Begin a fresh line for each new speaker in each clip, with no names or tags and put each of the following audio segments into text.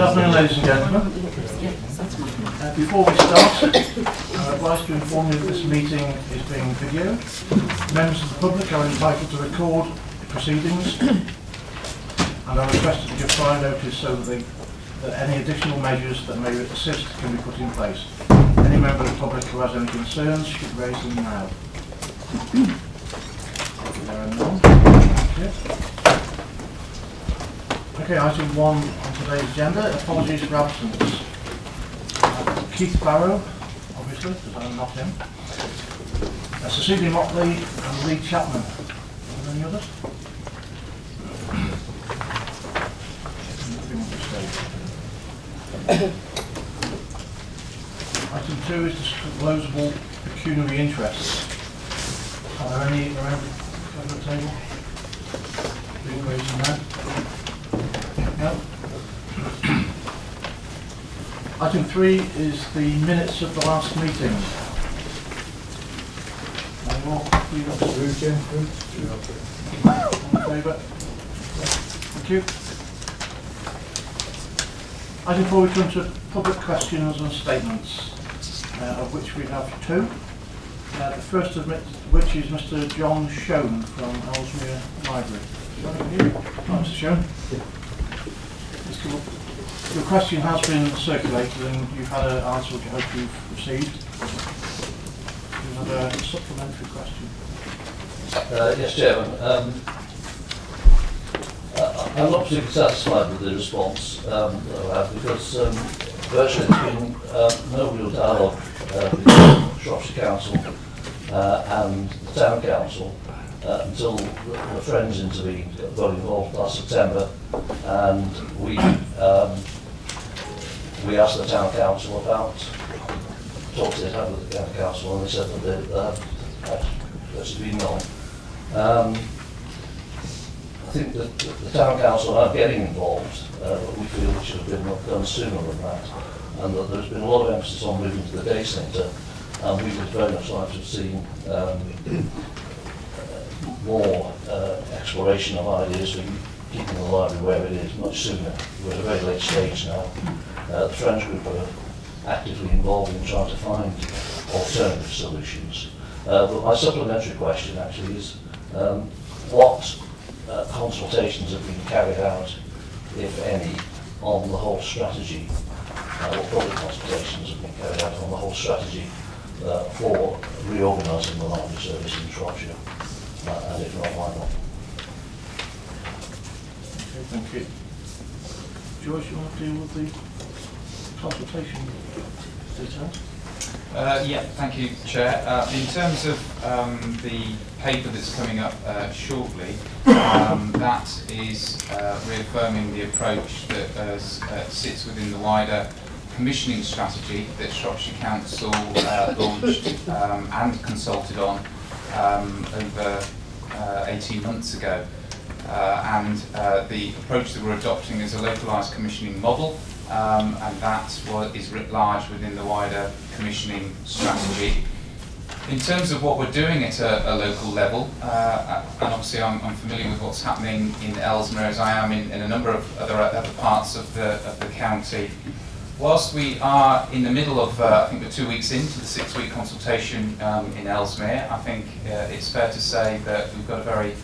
Good afternoon, ladies and gentlemen. Before we start, I'm obliged to inform you that this meeting is being videoed. Members of the public are entitled to record the proceedings and are requested to give prior notice so that any additional measures that may assist can be put in place. Any member of the public who has any concerns should raise them now. There are none. Okay, item 1 on today's agenda, apologies for absence. Keith Barrow, obviously, because I'm not him. Cecilia Motley and Lee Chapman. Are there any others? Item 2 is disclosable pecuniary interests. Are there any around the table? Being raised in that? No. Item 3 is the minutes of the last meeting. Any more? In favour? Thank you. Item 4, we come to public questions and statements, of which we have 2. The first of which is Mr. John Shone from Ellesmere Library. John, are you? Mr. Shone. Your question has been circulated and you've had an answer which I hope you've received. You have a supplementary question.
Yes, Chairman. I'm not particularly satisfied with the response that I have because virtually there's been no real dialogue between Shropshire Council and the Town Council until the Friends intervened, got involved last September, and we asked the Town Council about talked to the Town Council, and they said that they that's been none. I think that the Town Council are getting involved, but we feel it should have been done sooner than that, and that there's been a lot of emphasis on moving to the day centre, and we would very much like to have seen more exploration of ideas for keeping the library where it is much sooner. We're at a very late stage now. The Friends Group are actively involved in trying to find alternative solutions. But my supplementary question actually is what consultations have been carried out, if any, on the whole strategy, what public consultations have been carried out on the whole strategy for reorganising the library service in Shropshire, and if not, why not?
Okay, thank you. George, you want to deal with the consultation details?
Yeah, thank you, Chair. In terms of the paper that's coming up shortly, that is reaffirming the approach that sits within the wider commissioning strategy that Shropshire Council launched and consulted on over 18 months ago. And the approach that we're adopting is a localised commissioning model, and that is writ large within the wider commissioning strategy. In terms of what we're doing at a local level, and obviously I'm familiar with what's happening in Ellesmere as I am in a number of other parts of the county. Whilst we are in the middle of, I think we're 2 weeks into the 6-week consultation in Ellesmere, I think it's fair to say that we've got a very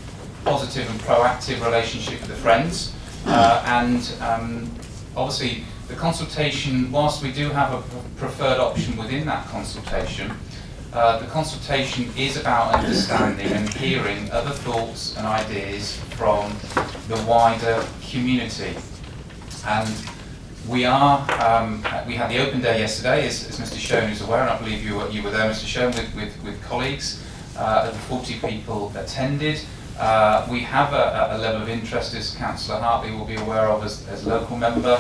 positive and proactive relationship with the Friends, and obviously the consultation, whilst we do have a preferred option within that consultation, the consultation is about understanding and hearing other thoughts and ideas from the wider community. And we had the open day yesterday, as Mr. Shone is aware, and I believe you were there, Mr. Shone, with colleagues. Over 40 people attended. We have a level of interest, as Councillor Hartley will be aware of as local member,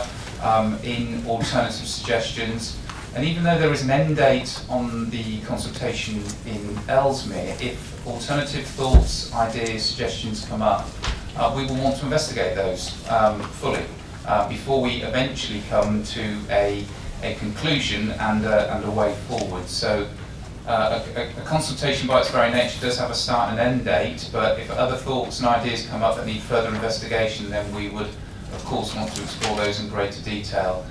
in alternative suggestions. And even though there is an end date on the consultation in Ellesmere, if alternative thoughts, ideas, suggestions come up, we will want to investigate those fully before we eventually come to a conclusion and a way forward. So a consultation by its very nature does have a start and end date, but if other thoughts and ideas come up that need further investigation, then we would of course, want to explore those in greater detail.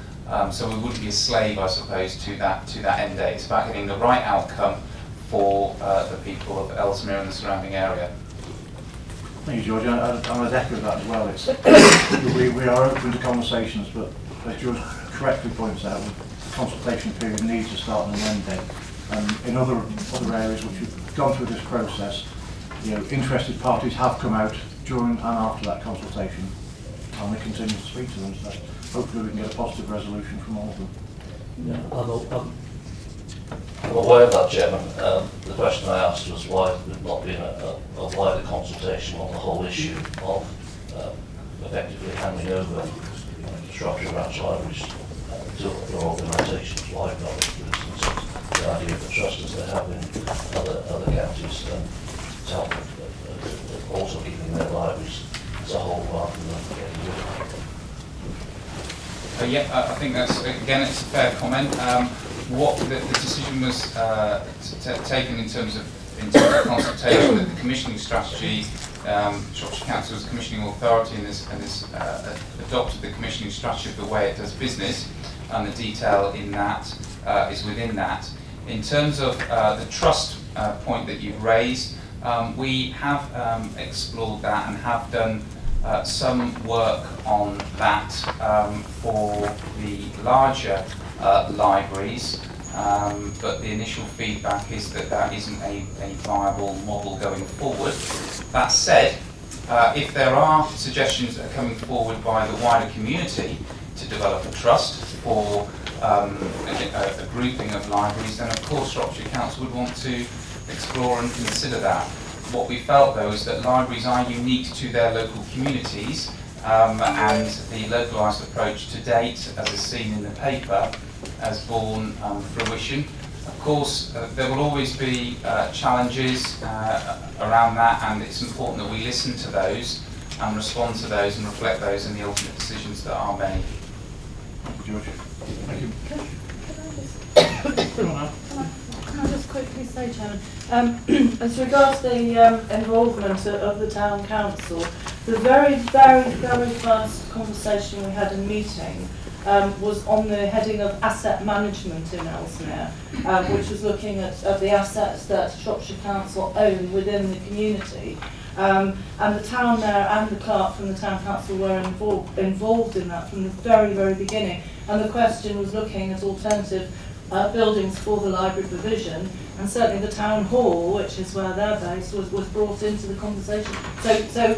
So we wouldn't be a slave, I suppose, to that end date. It's about getting the right outcome for the people of Ellesmere and the surrounding area.
Thank you, George. I would echo that as well. It's, we are open to conversations, but as George correctly points out, the consultation period needs to start on an end date. In other areas which have gone through this process, interested parties have come out during and after that consultation, and we continue to speak to them. So hopefully we can get a positive resolution from all of them.
Yeah, I'm aware of that, Chairman. The question I asked was why there had not been a wider consultation on the whole issue of effectively handing over Shropshire branch libraries to other organisations like Norwich, for instance. The idea of the trust as they have in other counties to help also keeping their libraries as a whole rather than getting rid of them.
Yeah, I think that's, again, it's a fair comment. What the decision was taken in terms of consultation, that the commissioning strategy, Shropshire Council as commissioning authority and has adopted the commissioning strategy of the way it does business, and the detail in that is within that. In terms of the trust point that you've raised, we have explored that and have done some work on that for the larger libraries, but the initial feedback is that that isn't a viable model going forward. That said, if there are suggestions that are coming forward by the wider community to develop a trust for a grouping of libraries, then of course Shropshire Council would want to explore and consider that. What we felt though is that libraries are unique to their local communities, and the localised approach to date, as is seen in the paper, has borne fruition. Of course, there will always be challenges around that, and it's important that we listen to those and respond to those and reflect those in the ultimate decisions that are made.
Thank you, George. Thank you.
Can I just quickly say, Chairman, as regards the involvement of the Town Council, the very first conversation we had in meeting was on the heading of asset management in Ellesmere, which was looking at the assets that Shropshire Council own within the community. And the town mayor and the clerk from the Town Council were involved in that from the very beginning. And the question was looking at alternative buildings for the library provision, and certainly the town hall, which is where they're based, was brought into the conversation. So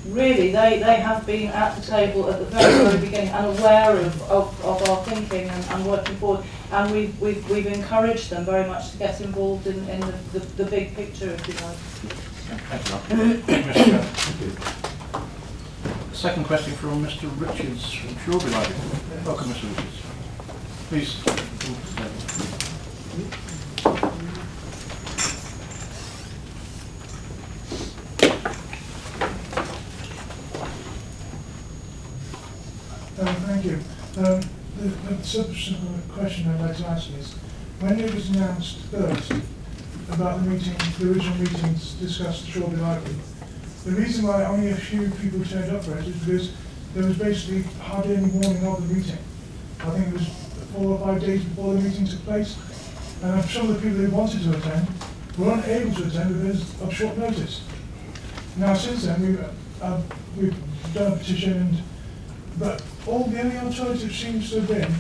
really, they have been at the table at the very beginning and aware of our thinking and working forward. And we've encouraged them very much to get involved in the big picture, if you like.
Thank you, Mr. Chair. Thank you. Second question from Mr. Richards from Shoreby Library. Welcome, Mr. Richards. Please.
Thank you. The subsequent question I'd like to ask is, when it was announced first about the meeting, the original meeting to discuss the Shoreby Library, the reason why only a few people turned up for it is because there was basically hardly any warning of the meeting. I think it was 4 or 5 days before the meeting took place, and some of the people who wanted to attend were unable to attend because of short notice. Now since then we've done a petition, but the only alternative seems to have been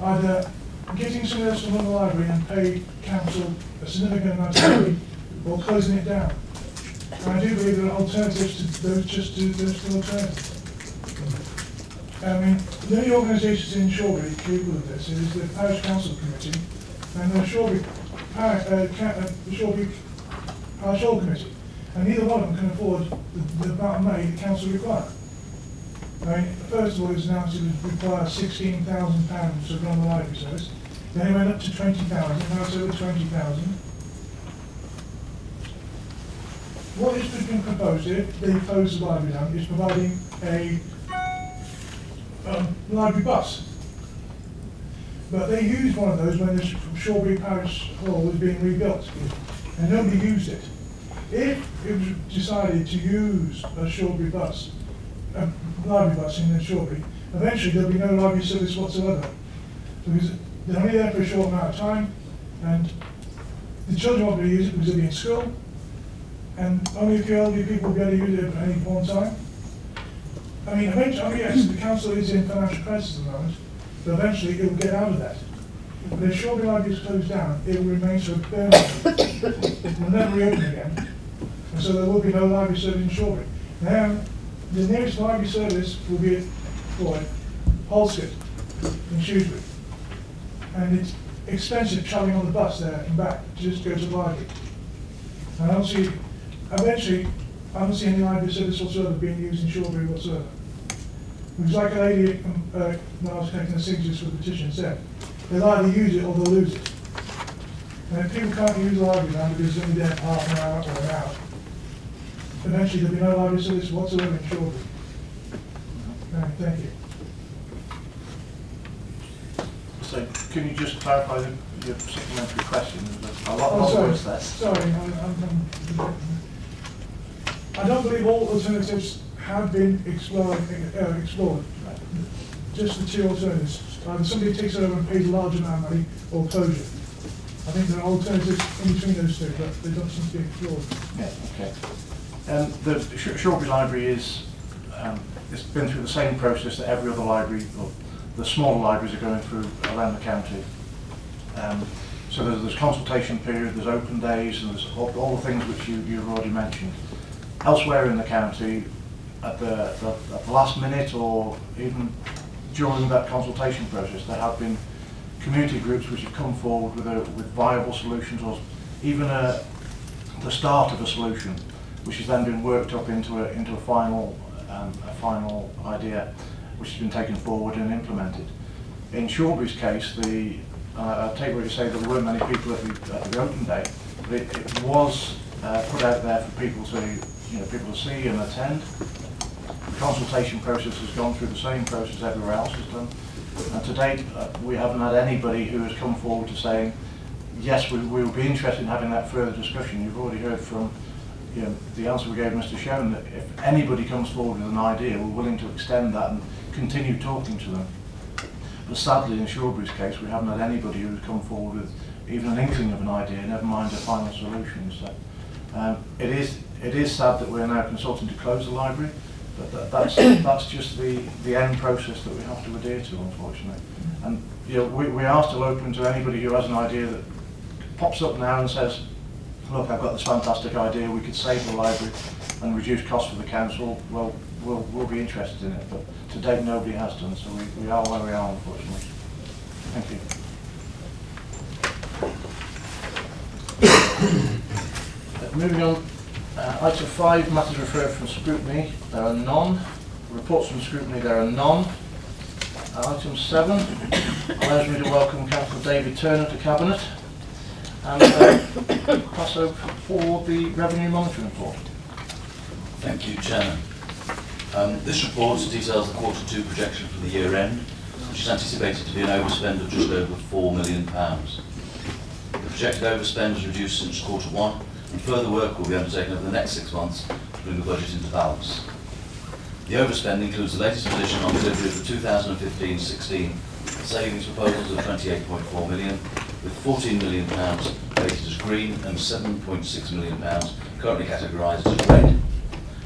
either getting someone else to run the library and pay council a significant amount of money, or closing it down. And I do believe there are alternatives to those, there's still alternatives. I mean, the only organisations in Shoreby capable of this is the Parish Council Committee and the Shoreby Parish Hall Committee. And neither one of them can afford the amount of money the council require. I mean, first of all, it was announced it would require £16,000 to run the library service. Then it went up to 20,000, now it's over 20,000. What has been proposed here, they close the library down, is providing a library bus. But they used one of those when the Shoreby Parish Hall was being rebuilt, and nobody used it. If it was decided to use a Shoreby bus, library bus in Shoreby, eventually there'll be no library service whatsoever. Because they're only there for a short amount of time, and the children won't be able to use it because they'll be in school, and only a few elderly people will be able to use it at any one time. I mean, eventually, yes, the council is in financial crisis at the moment, but eventually it will get out of that. But if Shoreby Library is closed down, it will remain so permanently. It will never reopen again, and so there will be no library service in Shoreby. Now, the nearest library service will be at Holscott in Shrewsbury, and it's expensive travelling on the bus there and back to just go to the library. And I don't see, eventually, I don't see any library service whatsoever being used in Shoreby whatsoever. Because like a lady, when I was collecting the signatures for the petition said, they'll either use it or they'll lose it. And if people can't use the library now because it's only there for half an hour or an hour, eventually there'll be no library service whatsoever in Shoreby. Thank you.
So can you just clarify your supplementary question? There's a lot
Oh,
of words there.
sorry, I don't believe all alternatives have been explored. Just the two alternatives. Either somebody takes it over and pays a large amount of money, or closure. I think there are alternatives in between those two, but they don't seem to be explored.
Yeah, okay. The Shoreby Library is, it's been through the same process that every other library, or the smaller libraries, are going through around the county. So there's consultation period, there's open days, and there's all the things which you've already mentioned. Elsewhere in the county, at the last minute or even during that consultation process, there have been community groups which have come forward with viable solutions, or even the start of a solution, which has then been worked up into a final idea, which has been taken forward and implemented. In Shorby's case, I take what you say that there weren't many people at the open day, but it was put out there for people to see and attend. The consultation process has gone through the same process everywhere else has done, and to date we haven't had anybody who has come forward to saying yes, we will be interested in having that further discussion. You've already heard from the answer we gave Mr. Shone, that if anybody comes forward with an idea, we're willing to extend that and continue talking to them. But sadly, in Shorbury's case, we haven't had anybody who's come forward with even an inkling of an idea, never mind a final solution. So it is sad that we're now consulting to close the library, but that's just the end process that we have to adhere to, unfortunately. And we are still open to anybody who has an idea that pops up now and says, look, I've got this fantastic idea, we could save the library and reduce costs for the council. Well, we'll be interested in it, but to date nobody has done, so we are where we are, unfortunately. Thank you. Moving on, item 5, matters referred from scrutiny. There are none. Reports from scrutiny, there are none. Item 7 allows me to welcome Councillor David Turner to Cabinet and pass over for the Revenue Monitoring Report.
Thank you, Chairman. This report details the Q2 projection for the year end, which is anticipated to be an overspend of just over £4 million. The projected overspend has reduced since Q1, and further work will be undertaken over the next 6 months to bring the budget into balance. The overspend includes the latest position on delivery of the 2015-16 savings proposals of £28.4 million, with £14 million rated as green and £7.6 million currently categorised as red.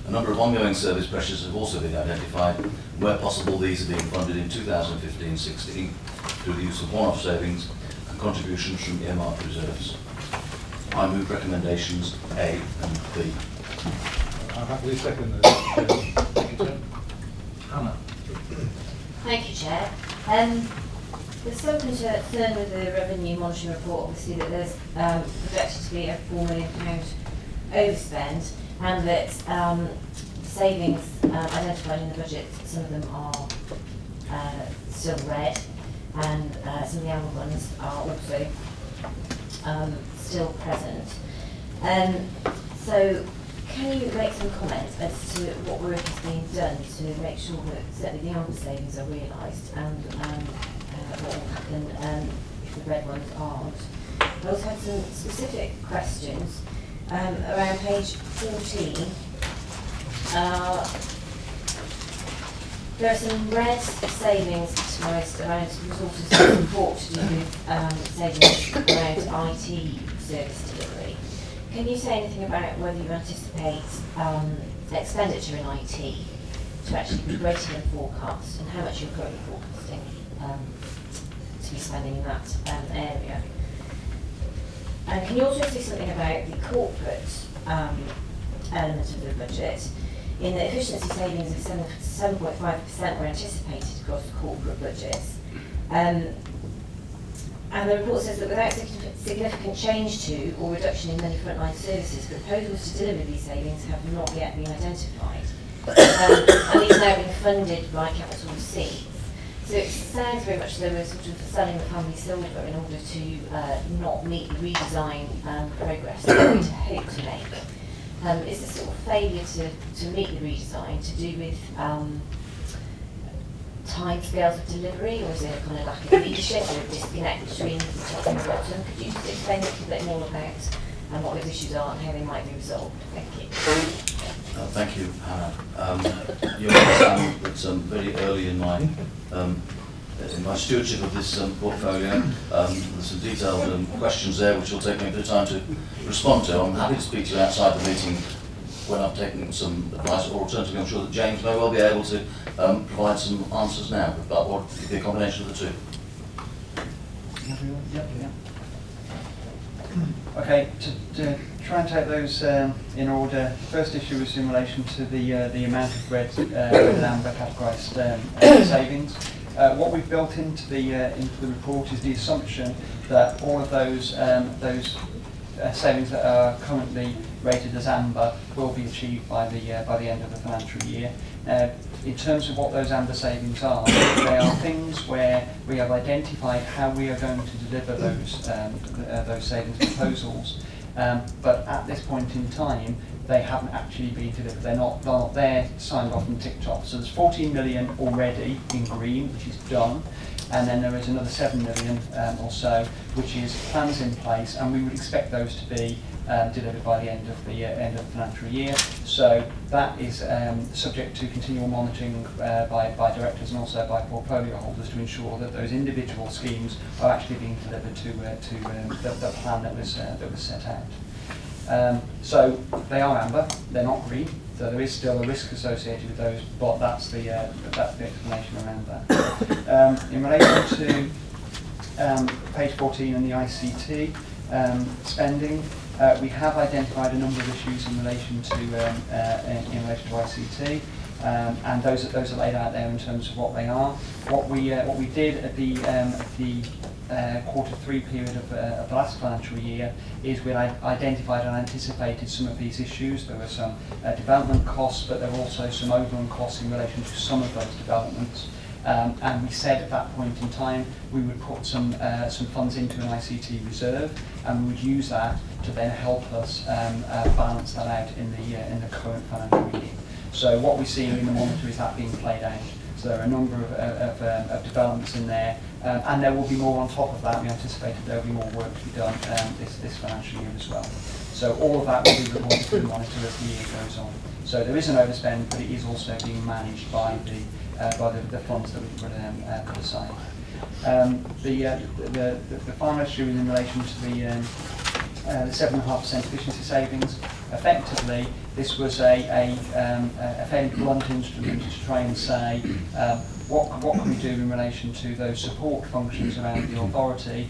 A number of ongoing service pressures have also been identified, and where possible these are being funded in 2015-16 through the use of one-off savings and contributions from earmarked reserves. I move recommendations A and B.
I'm happily second those.
Thank you, Tim. Hannah.
Thank you, Chair. There's some concern with the revenue monitoring report, obviously, that there's projected to be a £4 million overspend, and that savings identified in the budget, some of them are still red, and some of the other ones are also still present. So can you make some comments as to what work is being done to make sure that certainly the other savings are realised, and what will happen if the red ones aren't? I also had some specific questions around page 14. There are some red savings itemised around resources and support to do with savings around IT service delivery. Can you say anything about whether you anticipate expenditure in IT to actually be greater than forecast, and how much you're currently forecasting to be spending in that area? And can you also say something about the corporate element of the budget? In the efficiency savings of 7.5% were anticipated across the corporate budgets. And the report says that without significant change to or reduction in many frontline services, proposals to deliver these savings have not yet been identified. And these are now being funded by capital receipts. So it sounds very much as though we're sort of selling the family silver in order to not meet the redesign progress that we hope to make. Is this sort of failure to meet the redesign to do with timescales of delivery, or is it a kind of lack of leadership or a disconnect between the top and the bottom? Could you just explain a little bit more about what those issues are and how they might be resolved? Thank you.
Thank you, Hannah. You'll understand that very early in my stewardship of this portfolio, there's some detailed questions there which will take me a bit of time to respond to. I'm happy to speak to you outside the meeting when I've taken some advice, or alternatively I'm sure that James may well be able to provide some answers now, but what could be a combination of the two.
Okay, to try and take those in order. The first issue is in relation to the amount of red and amber categorised savings. What we've built into the report is the assumption that all of those savings that are currently rated as amber will be achieved by the end of the financial year. In terms of what those amber savings are, they are things where we have identified how we are going to deliver those savings proposals, but at this point in time they haven't actually been delivered. They're not there, signed off and ticked off. So there's 14 million already in green, which is done, and then there is another 7 million or so, which is plans in place, and we would expect those to be delivered by the end of the financial year. So that is subject to continual monitoring by directors and also by portfolio holders to ensure that those individual schemes are actually being delivered to the plan that was set out. So they are amber, they're not green, so there is still a risk associated with those, but that's the explanation around that. In relation to page 14 and the ICT spending, we have identified a number of issues in relation to ICT, and those are laid out there in terms of what they are. What we did at the Q3 period of the last financial year is we identified and anticipated some of these issues. There were some development costs, but there were also some overrun costs in relation to some of those developments. And we said at that point in time we would put some funds into an ICT reserve, and we would use that to then help us balance that out in the current financial year. So what we're seeing in the monitor is that being played out. So there are a number of developments in there, and there will be more on top of that. We anticipated there will be more work to be done this financial year as well. So all of that will be reported to the monitor as the year goes on. So there is an overspend, but it is also being managed by the funds that we put aside. The final issue is in relation to the 7.5% efficiency savings. Effectively, this was a fairly blunt instrument to try and say what can we do in relation to those support functions around the authority.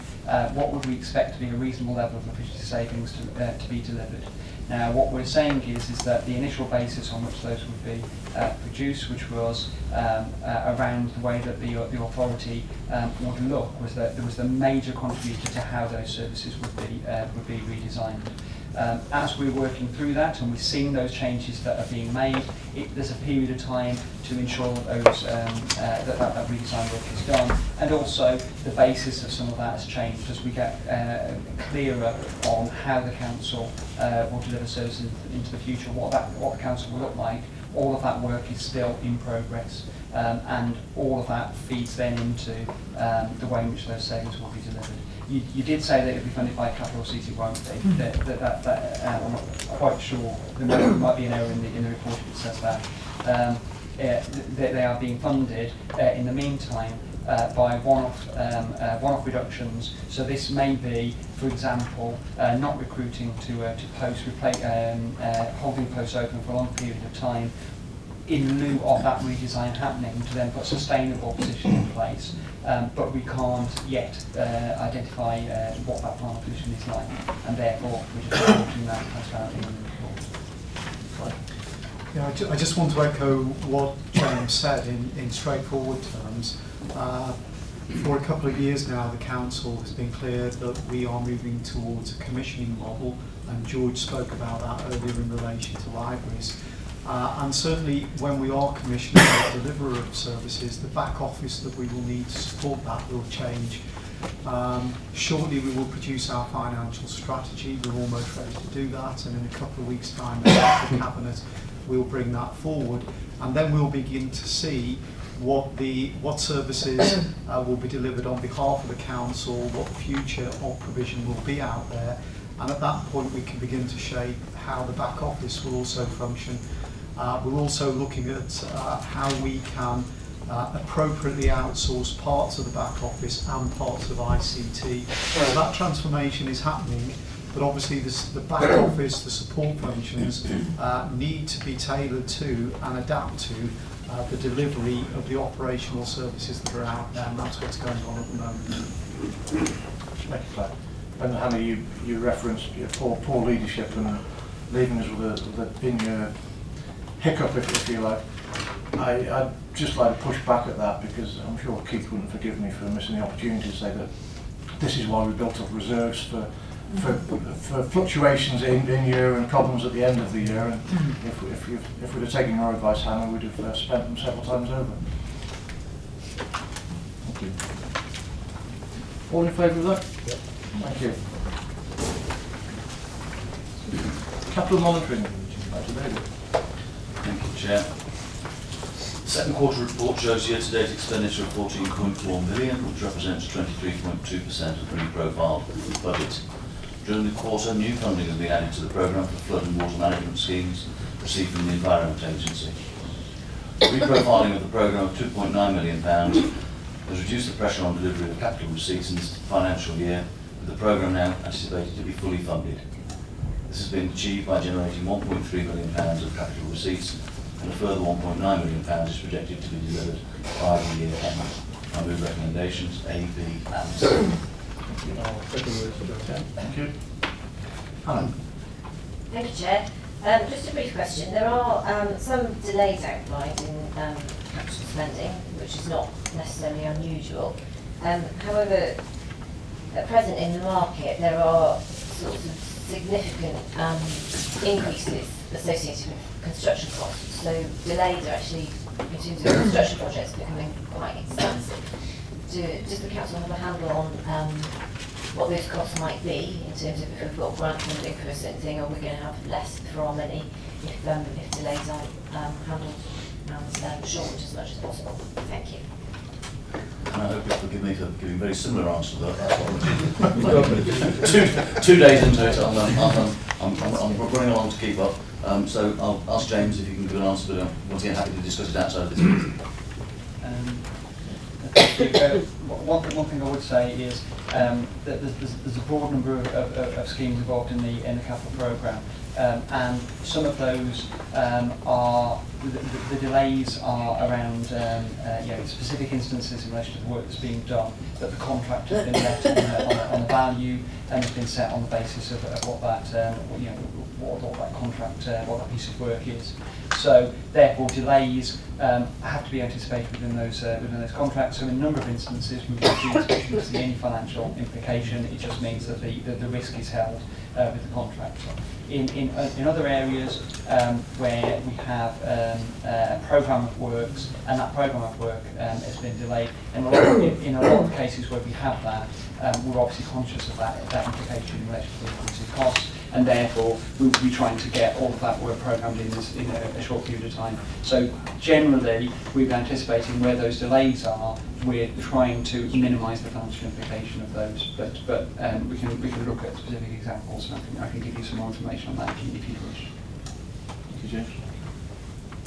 What would we expect to be a reasonable level of efficiency savings to be delivered? Now, what we're saying is that the initial basis on which those would be produced, which was around the way that the authority would look, was that there was the major contributor to how those services would be redesigned. As we're working through that and we're seeing those changes that are being made, there's a period of time to ensure that that redesign work is done, and also the basis of some of that has changed as we get clearer on how the council will deliver services into the future, what the council will look like. All of that work is still in progress, and all of that feeds then into the way in which those savings will be delivered. You did say that it would be funded by capital receipts. It won't be. I'm not quite sure. There might be an error in the report that says that. they are being funded in the meantime by one-off reductions. So this may be, for example, not recruiting to posts, holding posts open for a long period of time, in lieu of that redesign happening, to then put a sustainable position in place. But we can't yet identify what that final position is like, and therefore we're just reporting that transparently in the report.
Yeah, I just want to echo what James said in straightforward terms. For a couple of years now, the council has been clear that we are moving towards a commissioning model, and George spoke about that earlier in relation to libraries. And certainly when we are commissioning a deliverer of services, the back office that we will need to support that will change. Shortly we will produce our financial strategy. We're almost ready to do that, and in a couple of weeks' time the Cabinet will bring that forward, and then we'll begin to see what services will be delivered on behalf of the council, what the future of provision will be out there, and at that point we can begin to shape how the back office will also function. We're also looking at how we can appropriately outsource parts of the back office and parts of ICT. So that transformation is happening, but obviously the back office, the support functions need to be tailored to and adapt to the delivery of the operational services that are out there, and that's what's going on at the moment.
Thank you, Claire. And Hannah, you referenced poor leadership and leaving us with a hiccup, if you like. I'd just like to push back at that, because I'm sure Keith wouldn't forgive me for missing the opportunity to say that this is why we built up reserves for fluctuations in year and problems at the end of the year. And if we'd have taken your advice, Hannah, we'd have spent them several times over. Thank you. All in favour of that? Yep. Thank you. Capital monitoring.
Thank you, Chair. The second quarter report shows year-to-date expenditure of 14.4 million, which represents 23.2% of the reprofiled budget. During the quarter, new funding has been added to the programme for flood and water management schemes received from the Environment Agency. The reprofiling of the programme of £2.9 million has reduced the pressure on delivery of capital receipts in this financial year, with the programme now anticipated to be fully funded. This has been achieved by generating £1.3 million of capital receipts, and a further £1.9 million is projected to be delivered by the year end. I move recommendations A, B and C.
Thank you. Hannah.
Thank you, Chair. Just a brief question. There are some delays outlined in capital spending, which is not necessarily unusual. However, at present in the market, there are sorts of significant increases associated with construction costs. So delays are actually, in terms of construction projects, becoming quite expensive. Does the council have a handle on what those costs might be, in terms of if we've got grant funding for a certain thing, or we're going to have less for our money if delays aren't handled and shortened as much as possible? Thank you.
And I hope you'll forgive me for giving a very similar answer to that. Two days into it, I'm running along to keep up. So I'll ask James if you can give an answer, but I'm once again happy to discuss it outside of this meeting.
One thing I would say is that there's a broad number of schemes involved in the capital programme, and some of those are the delays are around specific instances in relation to the work that's being done, that the contract has been let on the value and has been set on the basis of what that what that contract, what that piece of work is. So therefore delays have to be anticipated within those contracts. So in a number of instances we don't expect to see any financial implication. It just means that the risk is held with the contractor. In other areas where we have a programme of works, and that programme of work has been delayed, in a lot of cases where we have that, we're obviously conscious of that implication in relation to the increase in costs, and therefore we will be trying to get all of that work programmed in a short period of time. So generally, we're anticipating where those delays are, we're trying to minimise the financial implication of those, but we can look at specific examples, and I can give you some more information on that if you wish.
Thank you, James.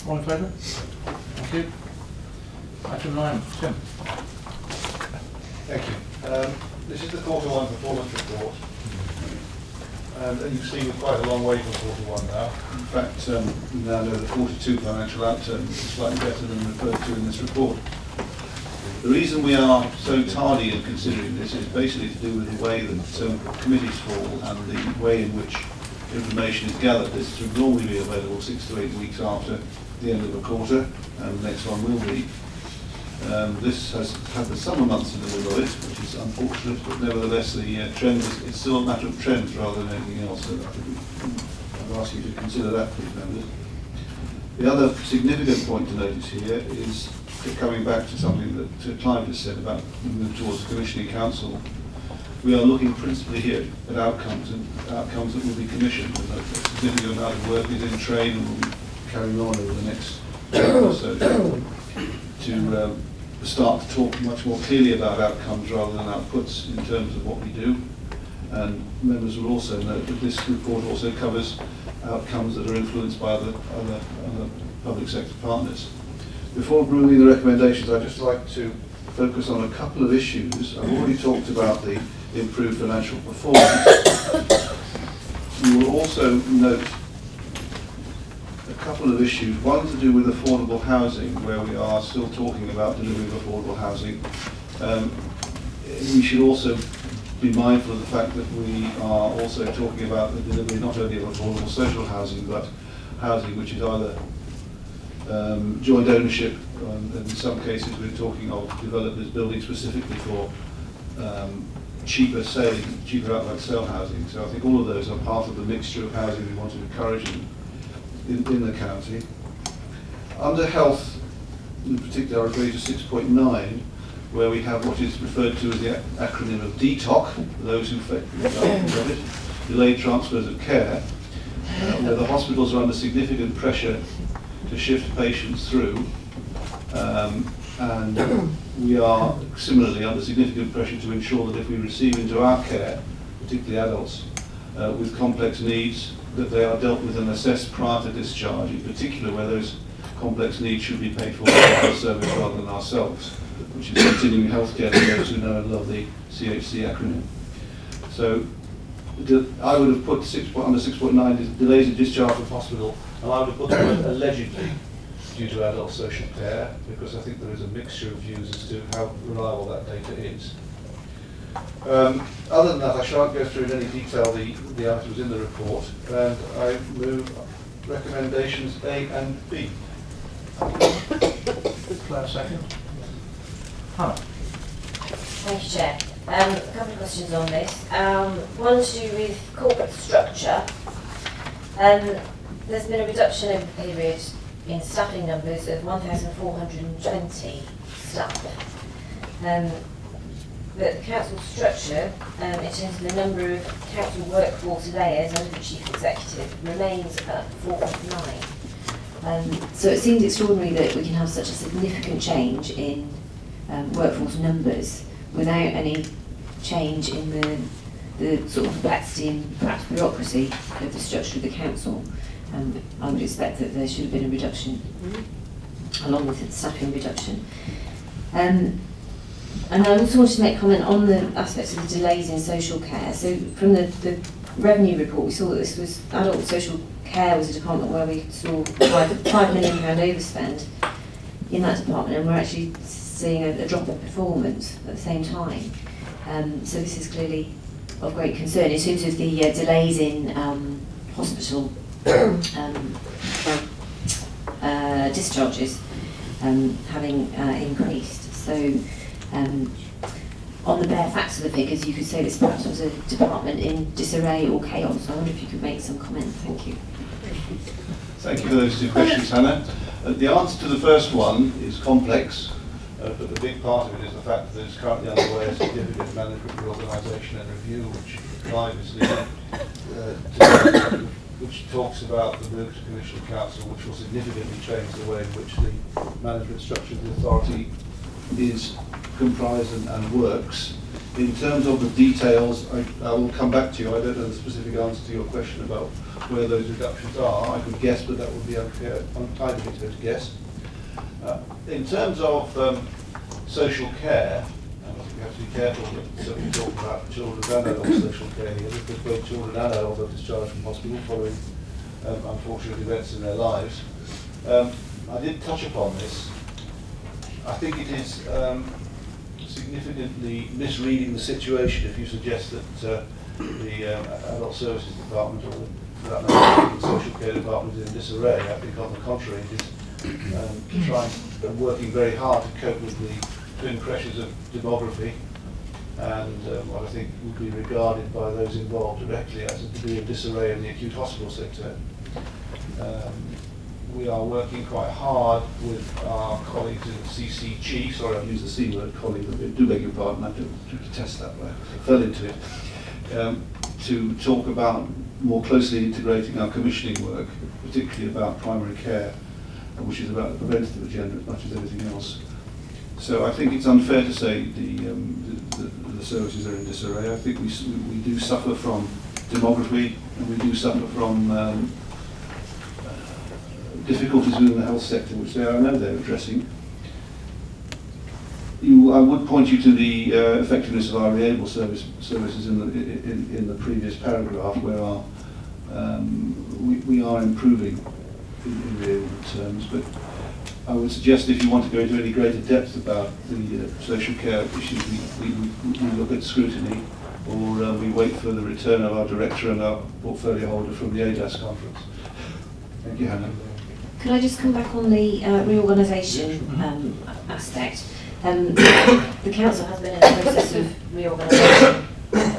All in favour? Thank you. Item 9, Tim.
Thank you. This is the Q1 performance report. And you've seen we're quite a long way from Q1 now. In fact, we now know the Q2 financial outturn is slightly better than referred to in this report. The reason we are so tardy in considering this is basically to do with the way that committees fall and the way in which information is gathered. This would normally be available 6 to 8 weeks after the end of a quarter, and the next one will be. This has had the summer months in the middle of it, which is unfortunate, but nevertheless the trend is, it's still a matter of trends rather than anything else. So I think I'd ask you to consider that, please, members. The other significant point to notice here is coming back to something that Clive has said about moving towards the Commissioning Council. We are looking principally here at outcomes and outcomes that will be commissioned. And a significant amount of work is in train and will be carrying on over the next year or so to start to talk much more clearly about outcomes rather than outputs in terms of what we do. And members will also note that this report also covers outcomes that are influenced by other public sector partners. Before moving the recommendations, I'd just like to focus on a couple of issues. I've already talked about the improved financial performance. You will also note a couple of issues. One to do with affordable housing, where we are still talking about delivery of affordable housing. We should also be mindful of the fact that we are also talking about the delivery not only of affordable social housing, but housing which is either joint ownership, and in some cases we're talking of developers building specifically for cheaper outright sale housing. So I think all of those are part of the mixture of housing we want to encourage in the county. Under health, in particular, I refer you to 6.9, where we have what is referred to as the acronym of DTOC, for those who know it, delayed transfers of care, where the hospitals are under significant pressure to shift patients through, and we are similarly under significant pressure to ensure that if we receive into our care, particularly adults with complex needs, that they are dealt with and assessed prior to discharge, in particular where those complex needs should be paid for by our service rather than ourselves, which is continuing healthcare for those who know and love the CHC acronym. So I would have put under 6.9 is delays in discharge from hospital, and I would have put the word allegedly due to adult social care, because I think there is a mixture of views as to how reliable that data is. Other than that, I shan't go through in any detail the items in the report, and I move recommendations A and B.
Claire, second. Hannah.
Thank you, Chair. A couple of questions on this. One to do with corporate structure. There's been a reduction over the period in staffing numbers of 1,420 staff. But the council structure, in terms of the number of council workforce layers under the chief executive, remains at 4.9.
So it seems extraordinary that we can have such a significant change in workforce numbers without any change in the sort of complexity and perhaps bureaucracy of the structure of the council. I would expect that there should have been a reduction along with the staffing reduction. And I also wanted to make a comment on the aspects of the delays in social care. So from the revenue report, we saw that this was adult social care was a department where we saw £5 million overspend in that department, and we're actually seeing a drop in performance at the same time. So this is clearly of great concern in terms of the delays in hospital discharges having increased. So on the bare facts of the figures, you could say this perhaps was a department in disarray or chaos. I wonder if you could make some comment. Thank you.
Thank you for those two questions, Hannah. The answer to the first one is complex, but the big part of it is the fact that there's currently underway a significant management reorganisation and review, which Clive is leading, which talks about the move to Commissioning Council, which will significantly change the way in which the management structure of the authority is comprised and works. In terms of the details, I will come back to you. I don't know the specific answer to your question about where those reductions are. I could guess, but that would be unkind of me to guess. In terms of social care, I think we have to be careful that we talk about children and adult social care here, because both children and adults are discharged from hospital following unfortunate events in their lives. I did touch upon this. I think it is significantly misreading the situation if you suggest that the Adult Services Department, or for that matter, the Social Care Department, is in disarray. I think, on the contrary, it is trying and working very hard to cope with the twin pressures of demography and what I think would be regarded by those involved directly as a degree of disarray in the acute hospital sector. We are working quite hard with our colleagues in CCG, sorry I've used the C word, colleagues, I do beg your pardon, I do detest that word, I fell into it, to talk about more closely integrating our commissioning work, particularly about primary care, which is about the preventative agenda as much as everything else. So I think it's unfair to say the services are in disarray. I think we do suffer from demography, and we do suffer from difficulties within the health sector, which I know they're addressing. I would point you to the effectiveness of our reliable services in the previous paragraph, where we are improving in real terms. But I would suggest, if you want to go into any greater depth about the social care issues, we look at scrutiny, or we wait for the return of our director and our portfolio holder from the ADAS conference. Thank you, Hannah.
Could I just come back on the reorganisation aspect? The council has been in a process of reorganisation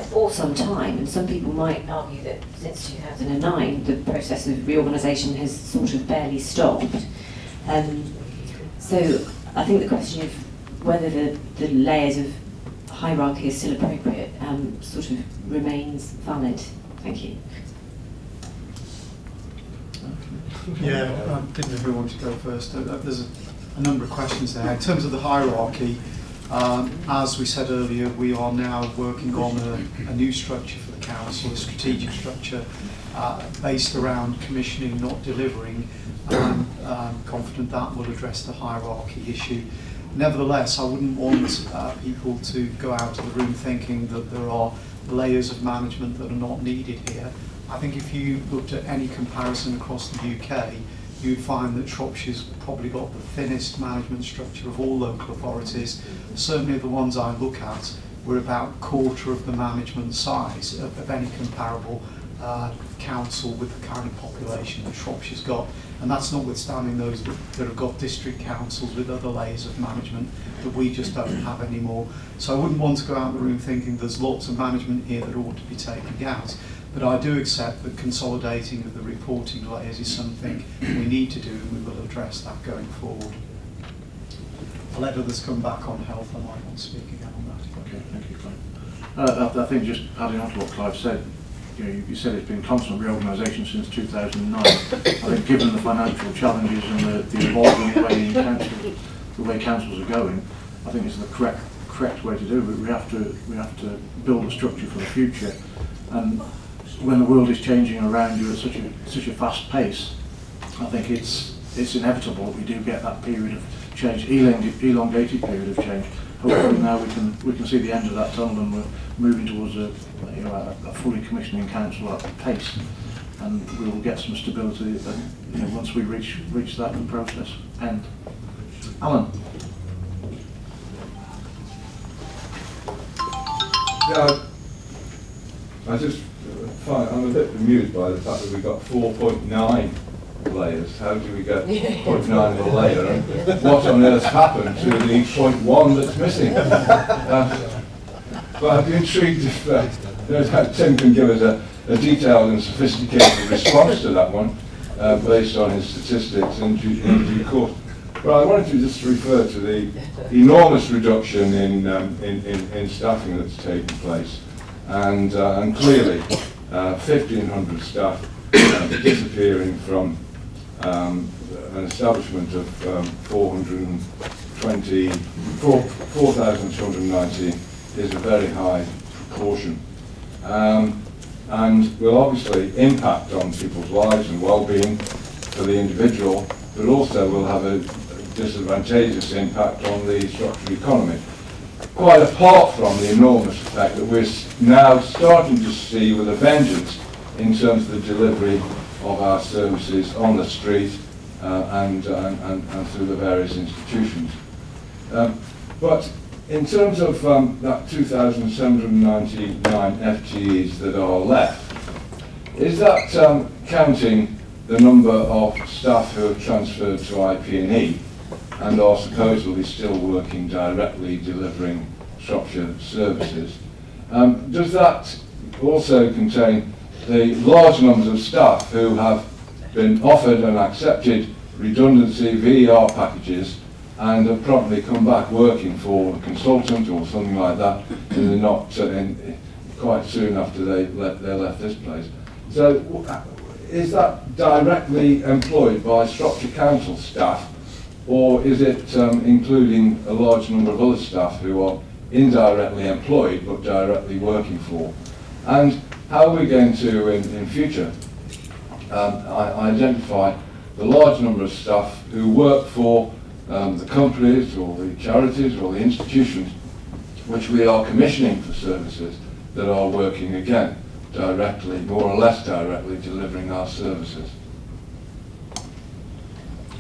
for some time, and some people might argue that since 2009 the process of reorganisation has sort of barely stopped. So I think the question of whether the layers of hierarchy is still appropriate sort of remains valid. Thank you.
Yeah, I didn't know who wanted to go first. There's a number of questions there. In terms of the hierarchy, as we said earlier, we are now working on a new structure for the council, a strategic structure based around commissioning, not delivering. I'm confident that will address the hierarchy issue. Nevertheless, I wouldn't want people to go out of the room thinking that there are layers of management that are not needed here. I think if you looked at any comparison across the UK, you'd find that Shropshire's probably got the thinnest management structure of all local authorities. Certainly the ones I look at, we're about a quarter of the management size of any comparable council with the kind of population that Shropshire's got. And that's notwithstanding those that have got district councils with other layers of management that we just don't have anymore. So I wouldn't want to go out of the room thinking there's lots of management here that ought to be taken out. But I do accept that consolidating of the reporting layers is something we need to do, and we will address that going forward. I'll let others come back on health. I might want to speak again on that.
Okay, thank you, Clive. I think just adding on to what Clive said, you said it's been constant reorganisation since 2009. I think given the financial challenges and the evolving way in council, the way councils are going, I think it's the correct way to do it. We have to build a structure for the future, and when the world is changing around you at such a fast pace, I think it's inevitable that we do get that period of change, elongated period of change. Hopefully now we can see the end of that tunnel, and we're moving towards a fully commissioning council at pace, and we will get some stability once we reach that process end. Alan.
Yeah, I'm a bit bemused by the fact that we've got 4.9 layers. How do we get 0.9 of a layer? And what on earth happened to the 0.1 that's missing? But I'd be intrigued if Tim can give us a detailed and sophisticated response to that one, based on his statistics in due course. But I wanted to just refer to the enormous reduction in staffing that's taken place. And clearly, 1,500 staff disappearing from an establishment of 4,290 is a very high proportion. and will obviously impact on people's lives and well-being for the individual, but also will have a disadvantageous impact on the structural economy. Quite apart from the enormous effect that we're now starting to see with a vengeance in terms of the delivery of our services on the street and through the various institutions. But in terms of that 2,799 FTEs that are left, is that counting the number of staff who have transferred to IP&E and are supposedly still working directly delivering Shropshire services? Does that also contain the large numbers of staff who have been offered and accepted redundancy VER packages and have promptly come back working for a consultant or something like that, and they're not quite soon after they left this place? So is that directly employed by Shropshire Council staff, or is it including a large number of other staff who are indirectly employed but directly working for? And how are we going to, in future, identify the large number of staff who work for the companies or the charities or the institutions which we are commissioning for services that are working again directly, more or less directly, delivering our services?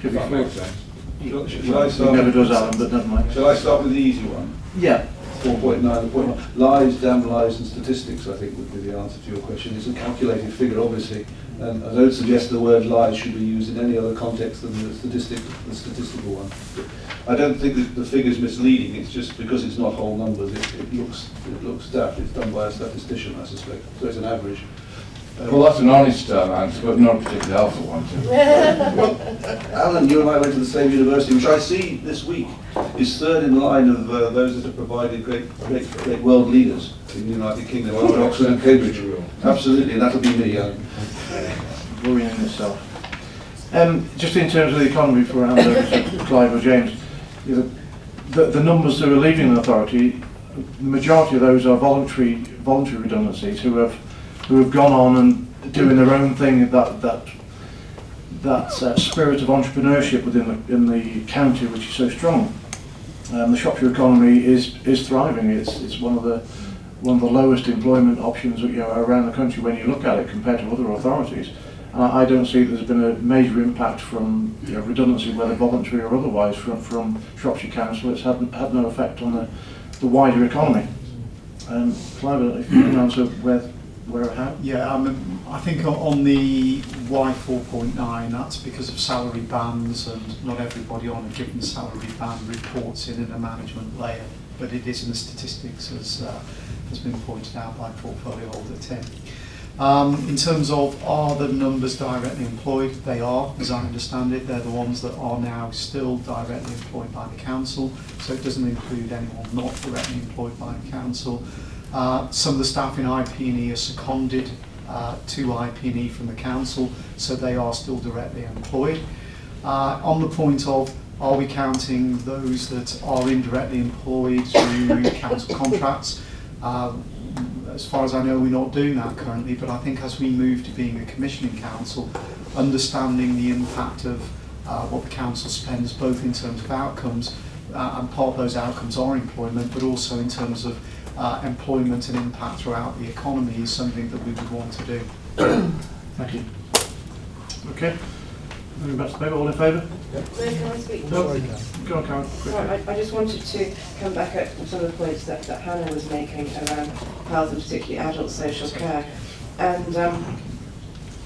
Could be
That makes sense. Shall I
He
start?
never does, Alan, but never mind.
Shall I start with the easy one?
Yeah.
4.9, the point. Lies, damn lies and statistics, I think, would be the answer to your question. It's a calculated figure, obviously. I don't suggest the word lies should be used in any other context than the statistical one. I don't think that the figure's misleading. It's just because it's not whole numbers, it looks daft. It's done by a statistician, I suspect. So it's an average.
Well, that's an honest answer, but not a particularly helpful one, too.
Well, Alan, you and I went to the same university, which I see this week is third in line of those that have provided great world leaders in the United Kingdom, Oxford and Cambridge. Absolutely, and that'll be me, Alan.
Worrying in itself. Just in terms of the economy, before I hand over to Clive or James, the numbers that are leaving the authority, the majority of those are voluntary redundancies who have gone on and doing their own thing. That spirit of entrepreneurship in the county, which is so strong. The Shropshire economy is thriving. It's one of the lowest employment options around the country when you look at it compared to other authorities. I don't see that there's been a major impact from redundancy, whether voluntary or otherwise, from Shropshire Council. It's had no effect on the wider economy. Clive, if you can answer where or how?
Yeah, I think on the Y 4.9, that's because of salary bands, and not everybody on a given salary band reports in a management layer, but it is in the statistics, as has been pointed out by portfolio holder Tim. In terms of are the numbers directly employed, they are, as I understand it. They're the ones that are now still directly employed by the council, so it doesn't include anyone not directly employed by the council. Some of the staff in IP&E are seconded to IP&E from the council, so they are still directly employed. On the point of, are we counting those that are indirectly employed through council contracts? As far as I know, we're not doing that currently, but I think as we move to being a commissioning council, understanding the impact of what the council spends, both in terms of outcomes, and part of those outcomes are employment, but also in terms of employment and impact throughout the economy, is something that we would want to do.
Thank you. Okay. Moving back to the paper, all in favour?
Can I speak?
No. Go on, Karen.
Right, I just wanted to come back at some of the points that Hannah was making around health and particularly adult social care. And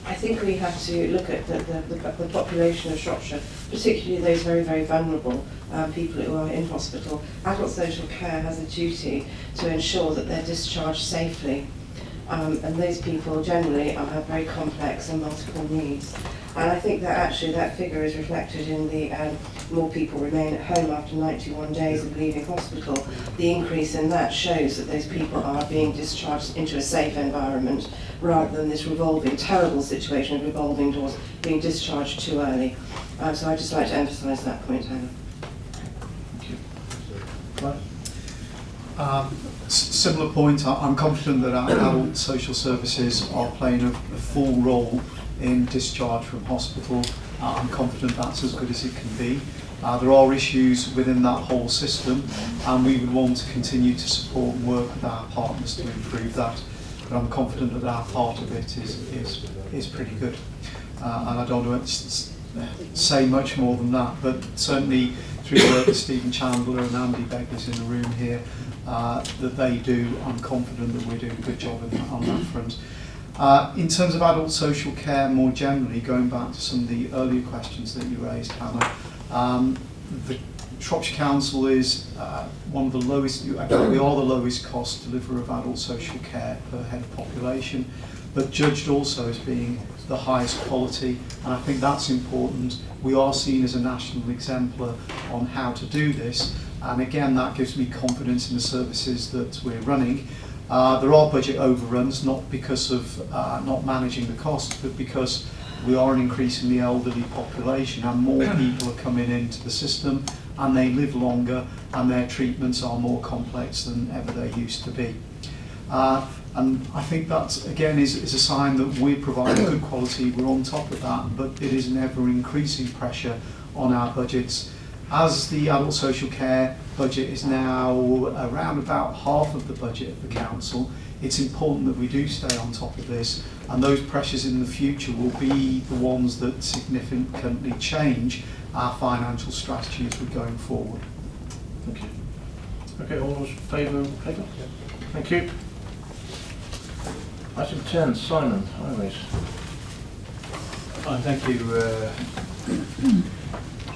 I think we have to look at the population of Shropshire, particularly those very, very vulnerable people who are in hospital. Adult social care has a duty to ensure that they're discharged safely. And those people generally have very complex and multiple needs. And I think that actually that figure is reflected in the more people remain at home after 91 days of leaving hospital. The increase in that shows that those people are being discharged into a safe environment rather than this revolving, terrible situation of revolving doors, being discharged too early. So I'd just like to emphasise that point, Hannah.
Thank you.
Similar point, I'm confident that our adult social services are playing a full role in discharge from hospital. I'm confident that's as good as it can be. There are issues within that whole system, and we would want to continue to support and work with our partners to improve that. But I'm confident that our part of it is pretty good. And I don't want to say much more than that, but certainly through the work that Stephen Chandler and Andy Beggars in the room here, that they do, I'm confident that we're doing a good job on that front. In terms of adult social care more generally, going back to some of the earlier questions that you raised, Hannah, the Shropshire Council is one of the lowest, actually we are the lowest cost deliverer of adult social care per head of population, but judged also as being the highest quality, and I think that's important. We are seen as a national exemplar on how to do this, and again that gives me confidence in the services that we're running. There are budget overruns, not because of not managing the cost, but because we are an increasingly elderly population and more people are coming into the system and they live longer and their treatments are more complex than ever they used to be. And I think that, again, is a sign that we're providing good quality, we're on top of that, but it is an ever-increasing pressure on our budgets. As the adult social care budget is now around about half of the budget of the council, it's important that we do stay on top of this, and those pressures in the future will be the ones that significantly change our financial strategy as we're going forward.
Thank you. Okay, all those in favour of the paper? Thank you. Item 10, Simon, highways.
Thank you,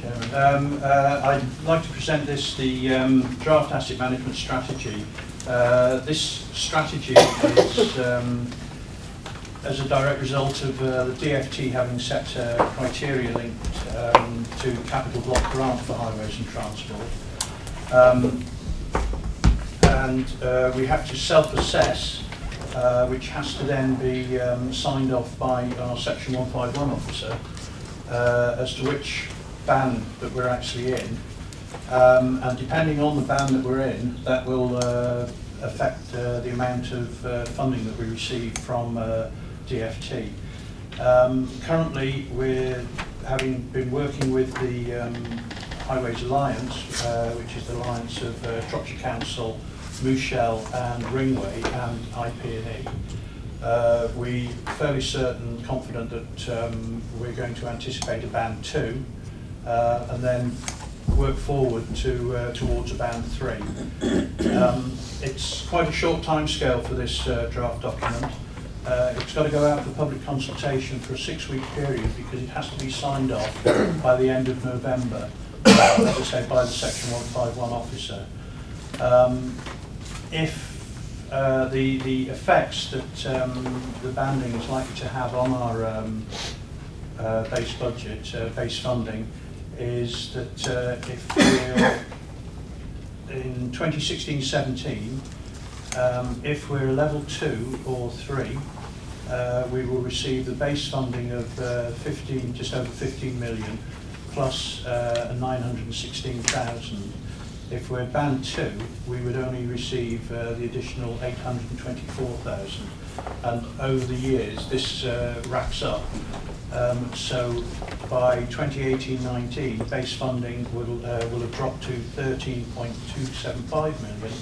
Chairman. I'd like to present the draft asset management strategy. This strategy is as a direct result of the DfT having set criteria linked to capital block grant for highways and transport. And we have to self-assess, which has to then be signed off by our Section 151 officer as to which band that we're actually in. And depending on the band that we're in, that will affect the amount of funding that we receive from DfT. Currently, we're having been working with the Highways Alliance, which is the alliance of Shropshire Council, Mouchel and Ringway and IP&E. We're fairly certain, confident that we're going to anticipate a band 2 and then work forward to towards a band 3. It's quite a short time scale for this draft document. It's got to go out for public consultation for a 6-week period because it has to be signed off by the end of November, as I say, by the Section 151 officer. If the effects that the banding is likely to have on our base budget, base funding, is that if we're in 2016-17, if we're level 2 or 3, we will receive the base funding of just over 15 million plus 916,000. If we're band 2, we would only receive the additional 824,000. And over the years, this racks up. So by 2018-19, base funding will have dropped to 13.275 million.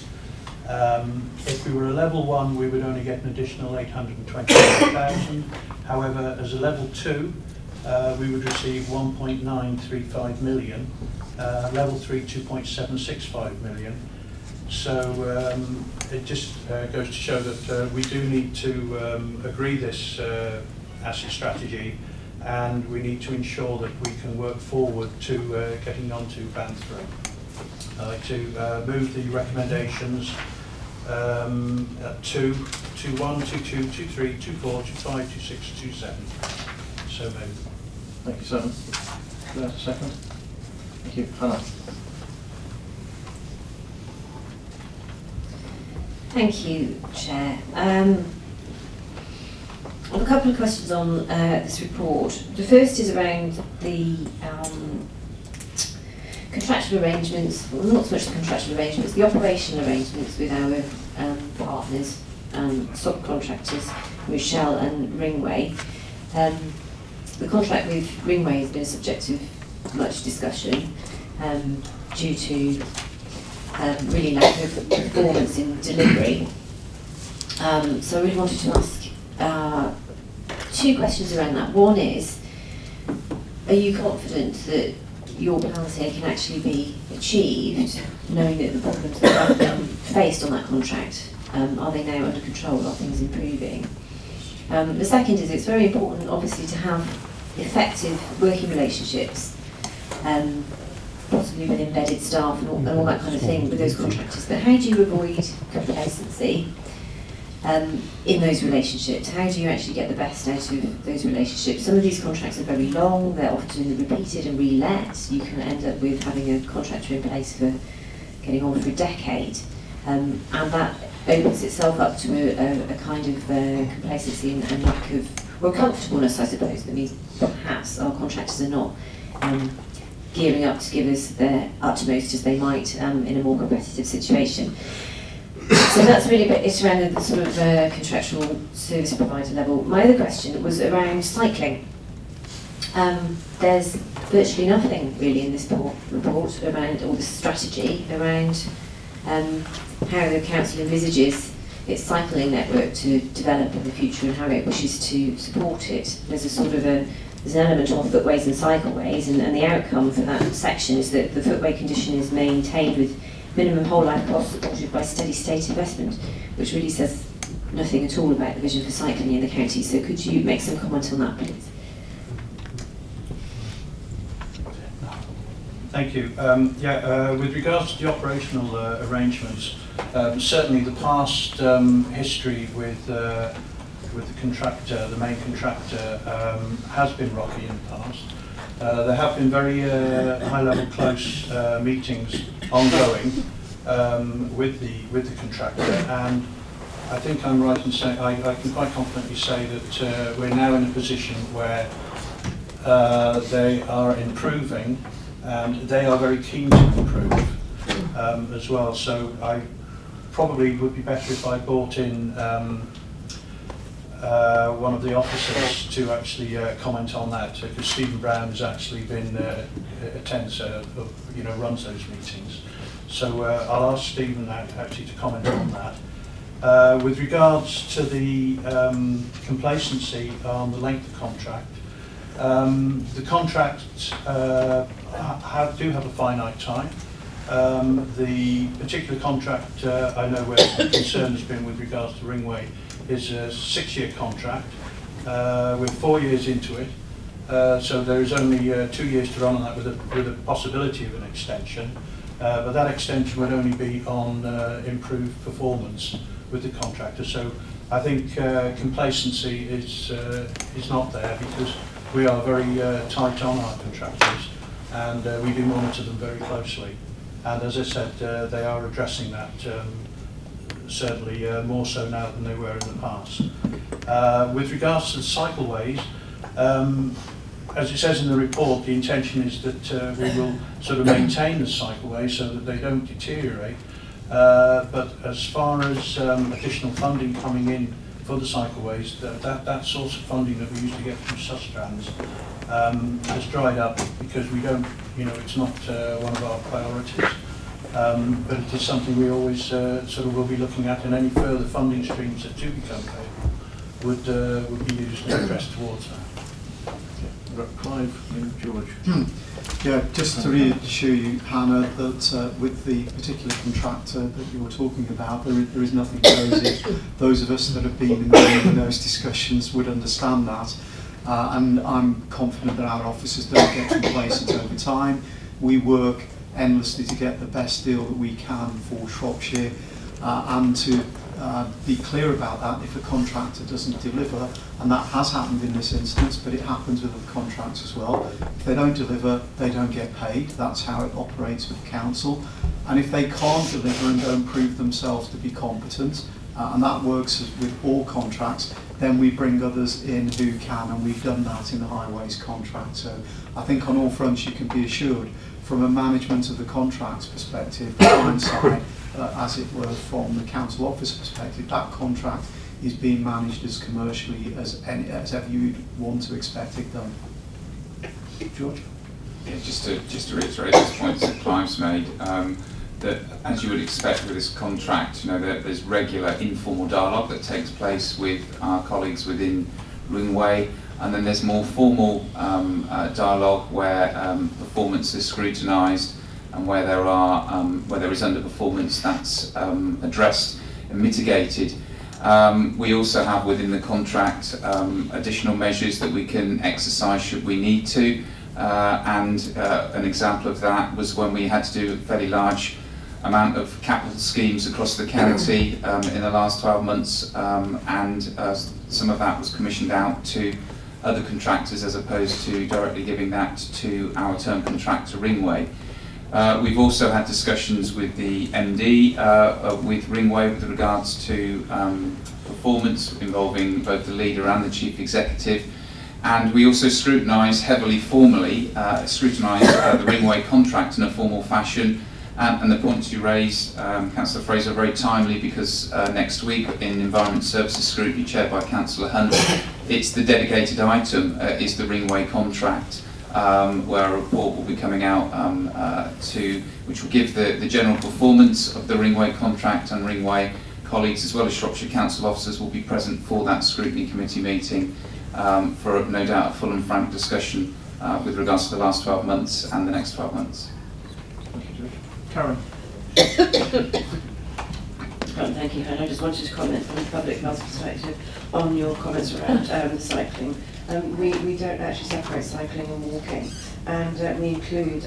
If we were a level 1, we would only get an additional 825,000. However, as a level 2, we would receive 1.935 million. Level 3, 2.765 million. So it just goes to show that we do need to agree this asset strategy, and we need to ensure that we can work forward to getting on to band 3. I'd like to move the recommendations 2, 2.1, 2.2, 2.3, 2.4, 2.5, 2.6, 2.7. So moved.
Thank you, Simon. Do I have a second? Thank you. Hannah.
Thank you, Chair. I have a couple of questions on this report. The first is around the contractual arrangements, well, not so much the contractual arrangements, the operational arrangements with our partners, subcontractors, Rochelle and Ringway. The contract with Ringway has been a subject of much discussion due to really lack of performance in delivery. So I really wanted to ask two questions around that. One is, are you confident that your plans here can actually be achieved, knowing that the problems that have been faced on that contract, are they now under control? Are things improving? The second is, it's very important, obviously, to have effective working relationships, possibly with embedded staff and all that kind of thing with those contractors. But how do you avoid complacency in those relationships? How do you actually get the best out of those relationships? Some of these contracts are very long, they're often repeated and re-let. You can end up with having a contractor in place for getting on for a decade. And that opens itself up to a kind of complacency and lack of, well, comfortableness, I suppose. That means perhaps our contractors are not gearing up to give us their utmost as they might in a more competitive situation. So that's really it's around the sort of contractual service provider level. My other question was around cycling. There's virtually nothing really in this report around, or the strategy around how the council envisages its cycling network to develop in the future and how it wishes to support it. There's a sort of there's an element of footways and cycleways, and the outcome for that section is that the footway condition is maintained with minimum whole life costs supported by steady state investment, which really says nothing at all about the vision for cycling in the county. So could you make some comment on that, please?
Thank you. With regards to the operational arrangements, certainly the past history with the contractor, the main contractor, has been rocky in the past. There have been very high-level, close meetings ongoing with the contractor, and I think I'm right in saying I can quite confidently say that we're now in a position where they are improving, and they are very keen to improve as well. So I probably would be better if I brought in one of the officers to actually comment on that, because Stephen Brown has actually been runs those meetings. So I'll ask Stephen now actually to comment on that. With regards to the complacency on the length of contract, the contracts do have a finite time. The particular contract I know where the concern has been with regards to Ringway is a 6-year contract. We're 4 years into it, so there is only 2 years to run on that with a possibility of an extension. But that extension would only be on improved performance with the contractor. So I think complacency is not there, because we are very tight on our contractors, and we do monitor them very closely. And as I said, they are addressing that certainly more so now than they were in the past. With regards to the cycleways, as it says in the report, the intention is that we will sort of maintain the cycleways so that they don't deteriorate. But as far as additional funding coming in for the cycleways, that source of funding that we used to get from Sustrans has dried up, because we don't, it's not one of our priorities. But it is something we always sort of will be looking at, and any further funding streams that do become available would be used to address towards that.
Clive and George.
Yeah, just to reassure you, Hannah, that with the particular contractor that you were talking about, there is nothing rosy. Those of us that have been involved in those discussions would understand that. And I'm confident that our officers don't get complacent over time. We work endlessly to get the best deal that we can for Shropshire, and to be clear about that if a contractor doesn't deliver, and that has happened in this instance, but it happens with other contracts as well. If they don't deliver, they don't get paid. That's how it operates with the council. And if they can't deliver and don't prove themselves to be competent, and that works with all contracts, then we bring others in who can, and we've done that in the highways contract. So I think on all fronts you can be assured from a management of the contracts perspective, the client side, as it were, from the council office perspective, that contract is being managed as commercially as ever you would want to expect it done. George?
Yeah, just to reiterate those points that Clive's made, that as you would expect with this contract, there's regular informal dialogue that takes place with our colleagues within Ringway, and then there's more formal dialogue where performance is scrutinised, and where there is underperformance, that's addressed and mitigated. We also have within the contract additional measures that we can exercise should we need to, and an example of that was when we had to do a fairly large amount of capital schemes across the county in the last 12 months, and some of that was commissioned out to other contractors as opposed to directly giving that to our term contractor Ringway. We've also had discussions with the MD with Ringway with regards to performance involving both the leader and the chief executive, and we also scrutinise heavily formally, scrutinise the Ringway contract in a formal fashion. And the points you raised, Councillor Fraser, are very timely because next week in Environment Services Scrutiny chaired by Councillor Hunt, it's the dedicated item is the Ringway contract, where a report will be coming out which will give the general performance of the Ringway contract, and Ringway colleagues as well as Shropshire Council officers will be present for that scrutiny committee meeting for no doubt a full and frank discussion with regards to the last 12 months and the next 12 months.
Karen.
Thank you, and I just wanted to comment from a public health perspective on your comments around cycling. We don't actually separate cycling and walking, and we include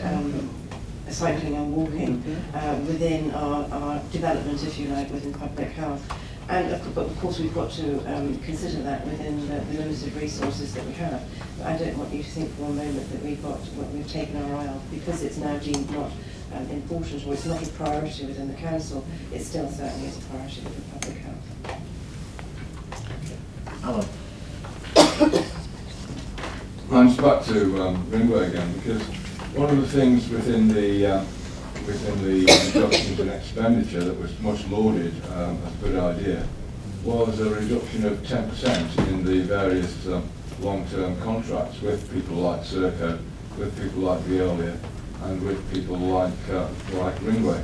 cycling and walking within our development, if you like, within public health. And of course we've got to consider that within the limited resources that we have. But I don't want you to think for a moment that we've taken our eye off because it's now deemed not important, or it's not a priority within the council. It still certainly is a priority within public health.
Alan.
I'm just back to Ringway again, because one of the things within the reductions in expenditure that was much lauded as a good idea was a reduction of 10% in the various long-term contracts with people like Serco, with people like Veolia, and with people like Ringway.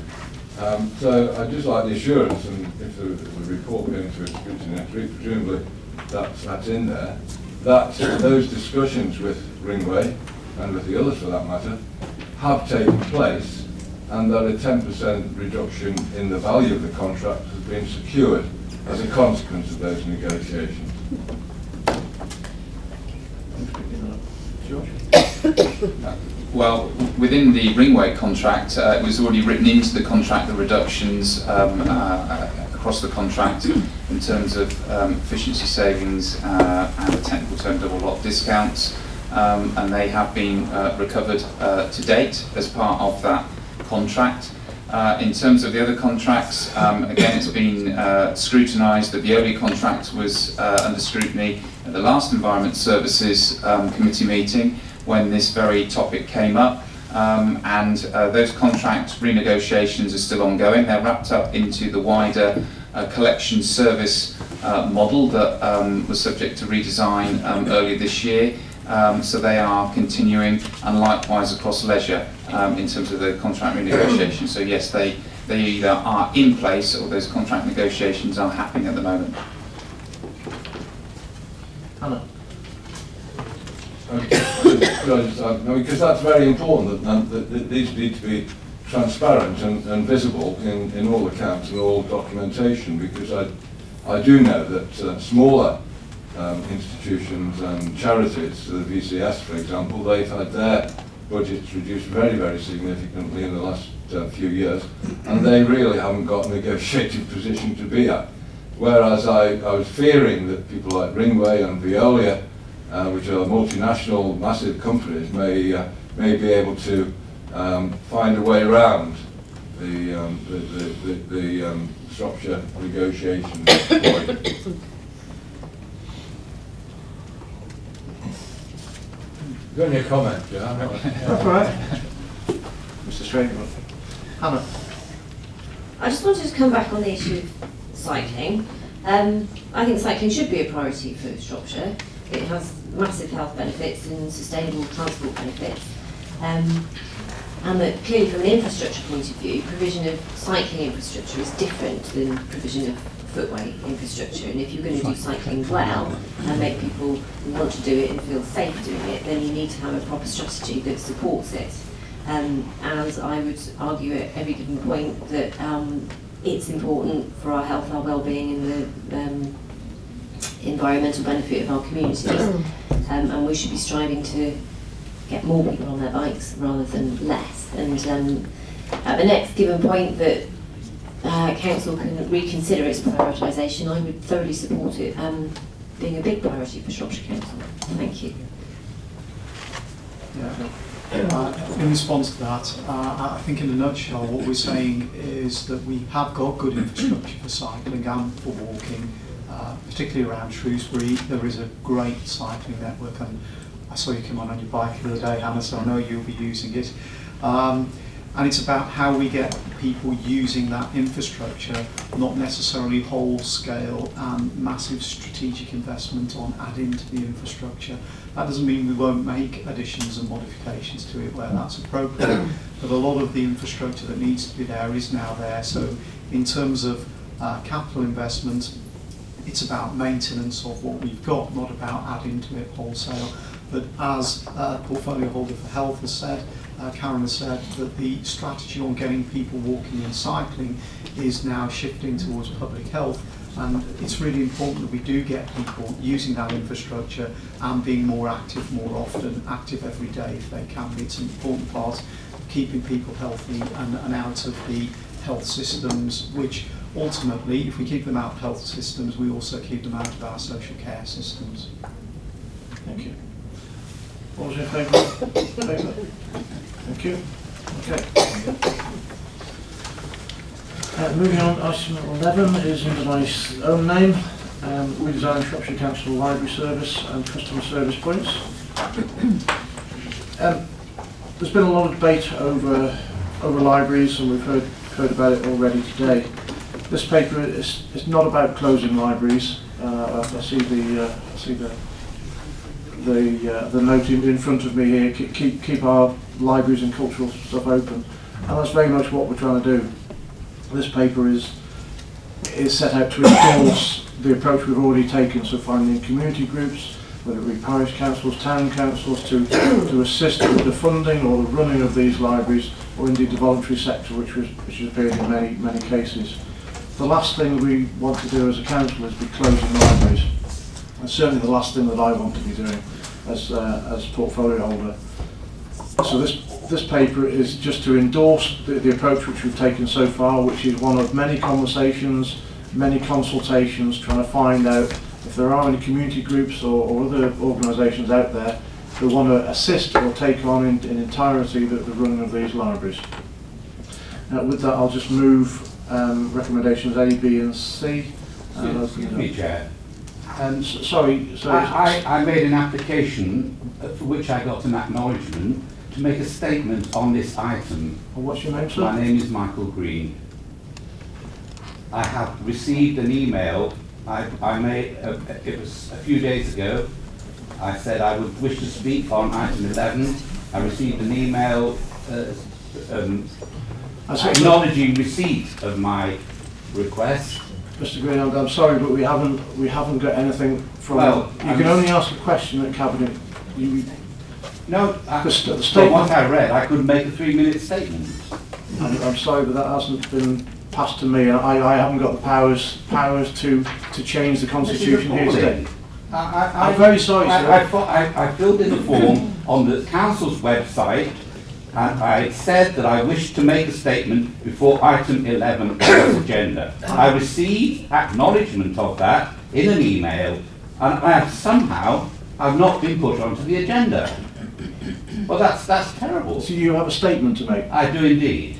So I'd just like the assurance, and if the report going to a scrutiny next week, presumably that's in there, that those discussions with Ringway, and with the others for that matter, have taken place, and that a 10% reduction in the value of the contract has been secured as a consequence of those negotiations.
Well, within the Ringway contract, it was already written into the contract the reductions across the contract in terms of efficiency savings and the technical term double lot discounts, and they have been recovered to date as part of that contract. In terms of the other contracts, again, it's been scrutinised. The Veolia contract was under scrutiny at the last Environment Services Committee meeting when this very topic came up, and those contract renegotiations are still ongoing. They're wrapped up into the wider collection service model that was subject to redesign earlier this year. So they are continuing, and likewise across leisure in terms of the contract renegotiation. So yes, they either are in place or those contract negotiations are happening at the moment.
Hannah.
Because that's very important that these need to be transparent and visible in all accounts and all documentation, because I do know that smaller institutions and charities, the VCS for example, they've had their budgets reduced very, very significantly in the last few years, and they really haven't got a negotiating position to be at. Whereas I was fearing that people like Ringway and Veolia, which are multinational, massive companies, may be able to find a way around the Shropshire negotiation point. Got any comment, John?
That's right. very good. Hannah?
I just wanted to come back on the issue of cycling. I think cycling should be a priority for Shropshire. It has massive health benefits and sustainable transport benefits. And that clearly from an infrastructure point of view, provision of cycling infrastructure is different than provision of footway infrastructure. And if you're going to do cycling well and make people want to do it and feel safe doing it, then you need to have a proper strategy that supports it. And I would argue at every given point that it's important for our health, our well-being and the environmental benefit of our communities. And we should be striving to get more people on their bikes rather than less. And at the next given point that council can reconsider its prioritisation, I would thoroughly support it being a big priority for Shropshire Council. Thank you.
In response to that, I think in a nutshell what we're saying is that we have got good infrastructure for cycling and for walking, particularly around Shrewsbury. There is a great cycling network, and I saw you come on your bike the other day, Hannah, so I know you'll be using it. And it's about how we get people using that infrastructure, not necessarily whole scale and massive strategic investment on adding to the infrastructure. That doesn't mean we won't make additions and modifications to it where that's appropriate, but a lot of the infrastructure that needs to be there is now there. So in terms of capital investment, it's about maintenance of what we've got, not about adding to it wholesale. But as portfolio holder for health has said, Karen has said that the strategy on getting people walking and cycling is now shifting towards public health, and it's really important that we do get people using that infrastructure and being more active more often, active every day if they can. It's an important part of keeping people healthy and out of the health systems, which ultimately, if we keep them out of health systems, we also keep them out of our social care systems.
Thank you. All those in favour? Thank you. Okay. Moving on, item 11 is under my own name, redesign Shropshire Council Library Service and Customer Service Points. There's been a lot of debate over libraries, and we've heard about it already today. This paper is not about closing libraries. I see the note in front of me here, keep our libraries and cultural stuff open, and that's very much what we're trying to do. This paper is set out to endorse the approach we've already taken, so finding community groups, whether it be parish councils, town councils, to assist with the funding or the running of these libraries, or indeed the voluntary sector, which has appeared in many cases. The last thing we want to do as a council is be closing libraries, and certainly the last thing that I want to be doing as portfolio holder. So this paper is just to endorse the approach which we've taken so far, which is one of many conversations, many consultations, trying to find out if there are any community groups or other organisations out there who want to assist or take on in entirety the running of these libraries. With that, I'll just move recommendations A, B and C.
Excuse me, Chair.
Sorry.
I made an application for which I got an acknowledgement to make a statement on this item.
And what's your name, sir?
My name is Michael Green. I have received an email. I made it was a few days ago. I said I would wish to speak on item 11. I received an email acknowledging receipt of my request.
Mr. Green, I'm sorry, but we haven't got anything from.
Well,
you can only ask a question at cabinet.
No,
the
from
statement.
what I read, I could make a 3-minute statement.
I'm sorry, but that hasn't been passed to me. I haven't got the powers to change the constitution here today. I'm very sorry, sir.
I filled in a form on the council's website, and I said that I wished to make a statement before item 11 on the agenda. I received acknowledgement of that in an email, and I've not been put onto the agenda. Well, that's terrible.
So you have a statement to make?
I do indeed.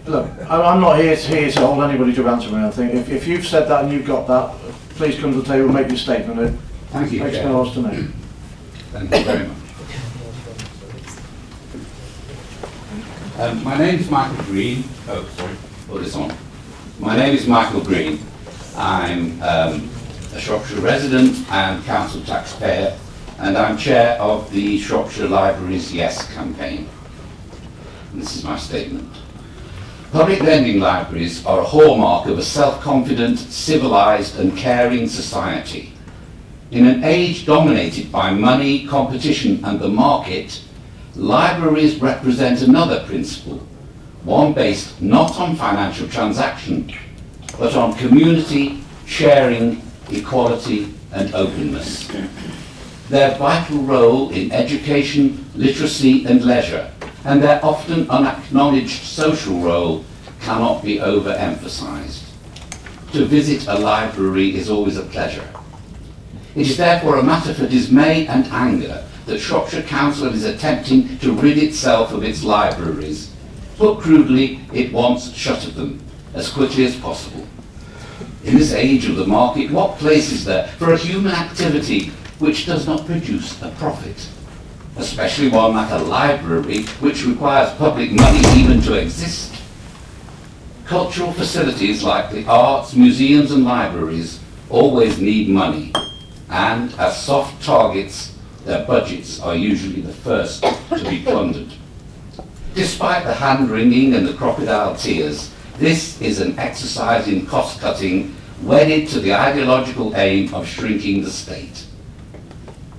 Look, I'm not here to hold anybody to ransom or anything. If you've said that and you've got that, please come to the table and make your statement.
Thank you,
makes
Chair.
no odds to me.
Thank you very much. My name is Michael Green. Oh, sorry, put this on. My name is Michael Green. I'm a Shropshire resident and council taxpayer, and I'm chair of the Shropshire Libraries Yes campaign. And this is my statement. Public lending libraries are a hallmark of a self-confident, civilised and caring society. In an age dominated by money, competition and the market, libraries represent another principle, one based not on financial transaction, but on community, sharing, equality and openness. Their vital role in education, literacy and leisure, and their often unacknowledged social role cannot be overemphasised. To visit a library is always a pleasure. It is therefore a matter for dismay and anger that Shropshire Council is attempting to rid itself of its libraries. Put crudely, it wants shut of them as quickly as possible. In this age of the market, what place is there for a human activity which does not produce a profit? Especially one like a library, which requires public money even to exist. Cultural facilities like the arts, museums and libraries always need money, and as soft targets, their budgets are usually the first to be plundered. Despite the hand-wringing and the crocodile tears, this is an exercise in cost-cutting wedded to the ideological aim of shrinking the state.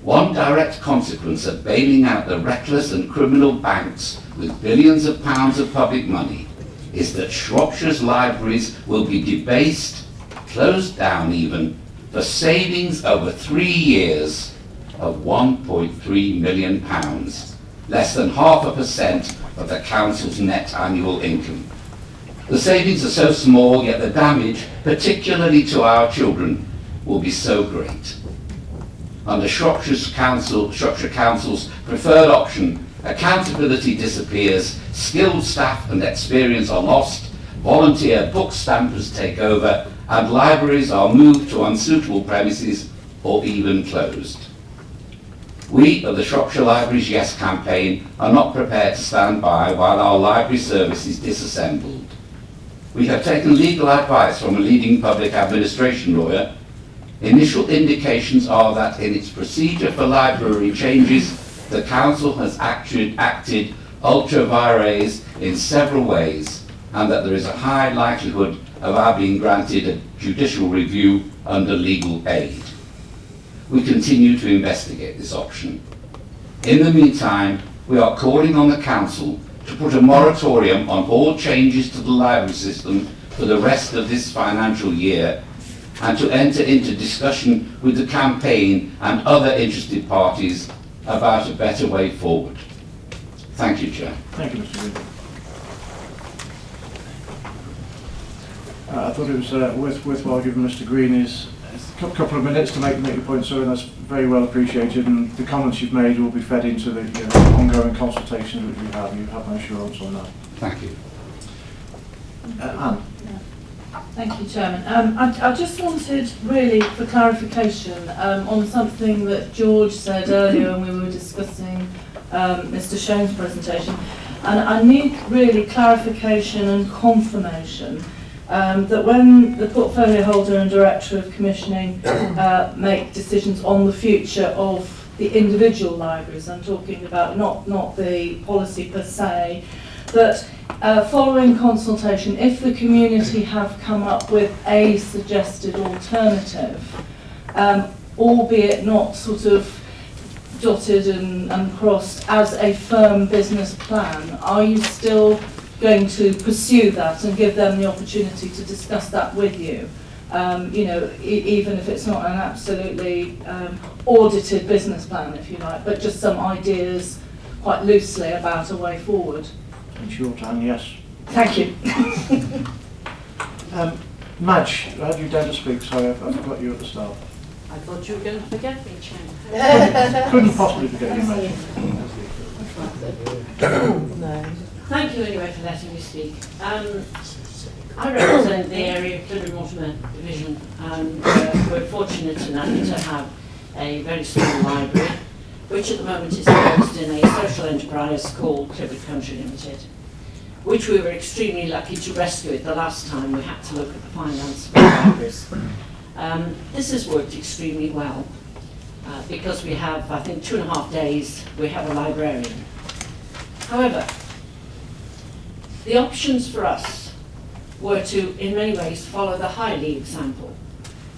One direct consequence of bailing out the reckless and criminal banks with billions of pounds of public money is that Shropshire's libraries will be debased, closed down even, for savings over 3 years of £1.3 million, less than 0.5% of the council's net annual income. The savings are so small, yet the damage, particularly to our children, will be so great. Under Shropshire Council's preferred option, accountability disappears, skilled staff and experience are lost, volunteer book stampers take over, and libraries are moved to unsuitable premises or even closed. We of the Shropshire Libraries Yes campaign are not prepared to stand by while our library service is disassembled. We have taken legal advice from a leading public administration lawyer. Initial indications are that in its procedure for library changes, the council has acted ultra vires in several ways, and that there is a high likelihood of our being granted a judicial review under legal aid. We continue to investigate this option. In the meantime, we are calling on the council to put a moratorium on all changes to the library system for the rest of this financial year, and to enter into discussion with the campaign and other interested parties about a better way forward. Thank you, Chair.
Thank you, Mr. Green. I thought it was worthwhile giving Mr. Green his couple of minutes to make your point, sir, and that's very well appreciated, and the comments you've made will be fed into the ongoing consultations which we have. You have my assurance on that.
Thank you.
Anne.
Thank you, Chairman. I just wanted really for clarification on something that George said earlier when we were discussing Mr. Schoen's presentation, and I need really clarification and confirmation that when the portfolio holder and director of commissioning make decisions on the future of the individual libraries, I'm talking about not the policy per se, that following consultation, if the community have come up with a suggested alternative, albeit not sort of dotted and crossed as a firm business plan, are you still going to pursue that and give them the opportunity to discuss that with you? Even if it's not an absolutely audited business plan, if you like, but just some ideas quite loosely about a way forward.
It's your time, yes.
Thank you.
Madge, had you dared to speak? Sorry, I forgot you at the start.
I thought you were going to forget me, Chairman.
Couldn't possibly forget you, Madge.
No. Thank you anyway for letting me speak. I represent the area of Clibbern Mortimer Division, and we're fortunate enough to have a very small library, which at the moment is housed in a social enterprise called Clibbern Country Limited. which we were extremely lucky to rescue it the last time we had to look at the finance for libraries. This has worked extremely well because we have, I think, 2.5 days we have a librarian. However, the options for us were to, in many ways, follow the Highley example,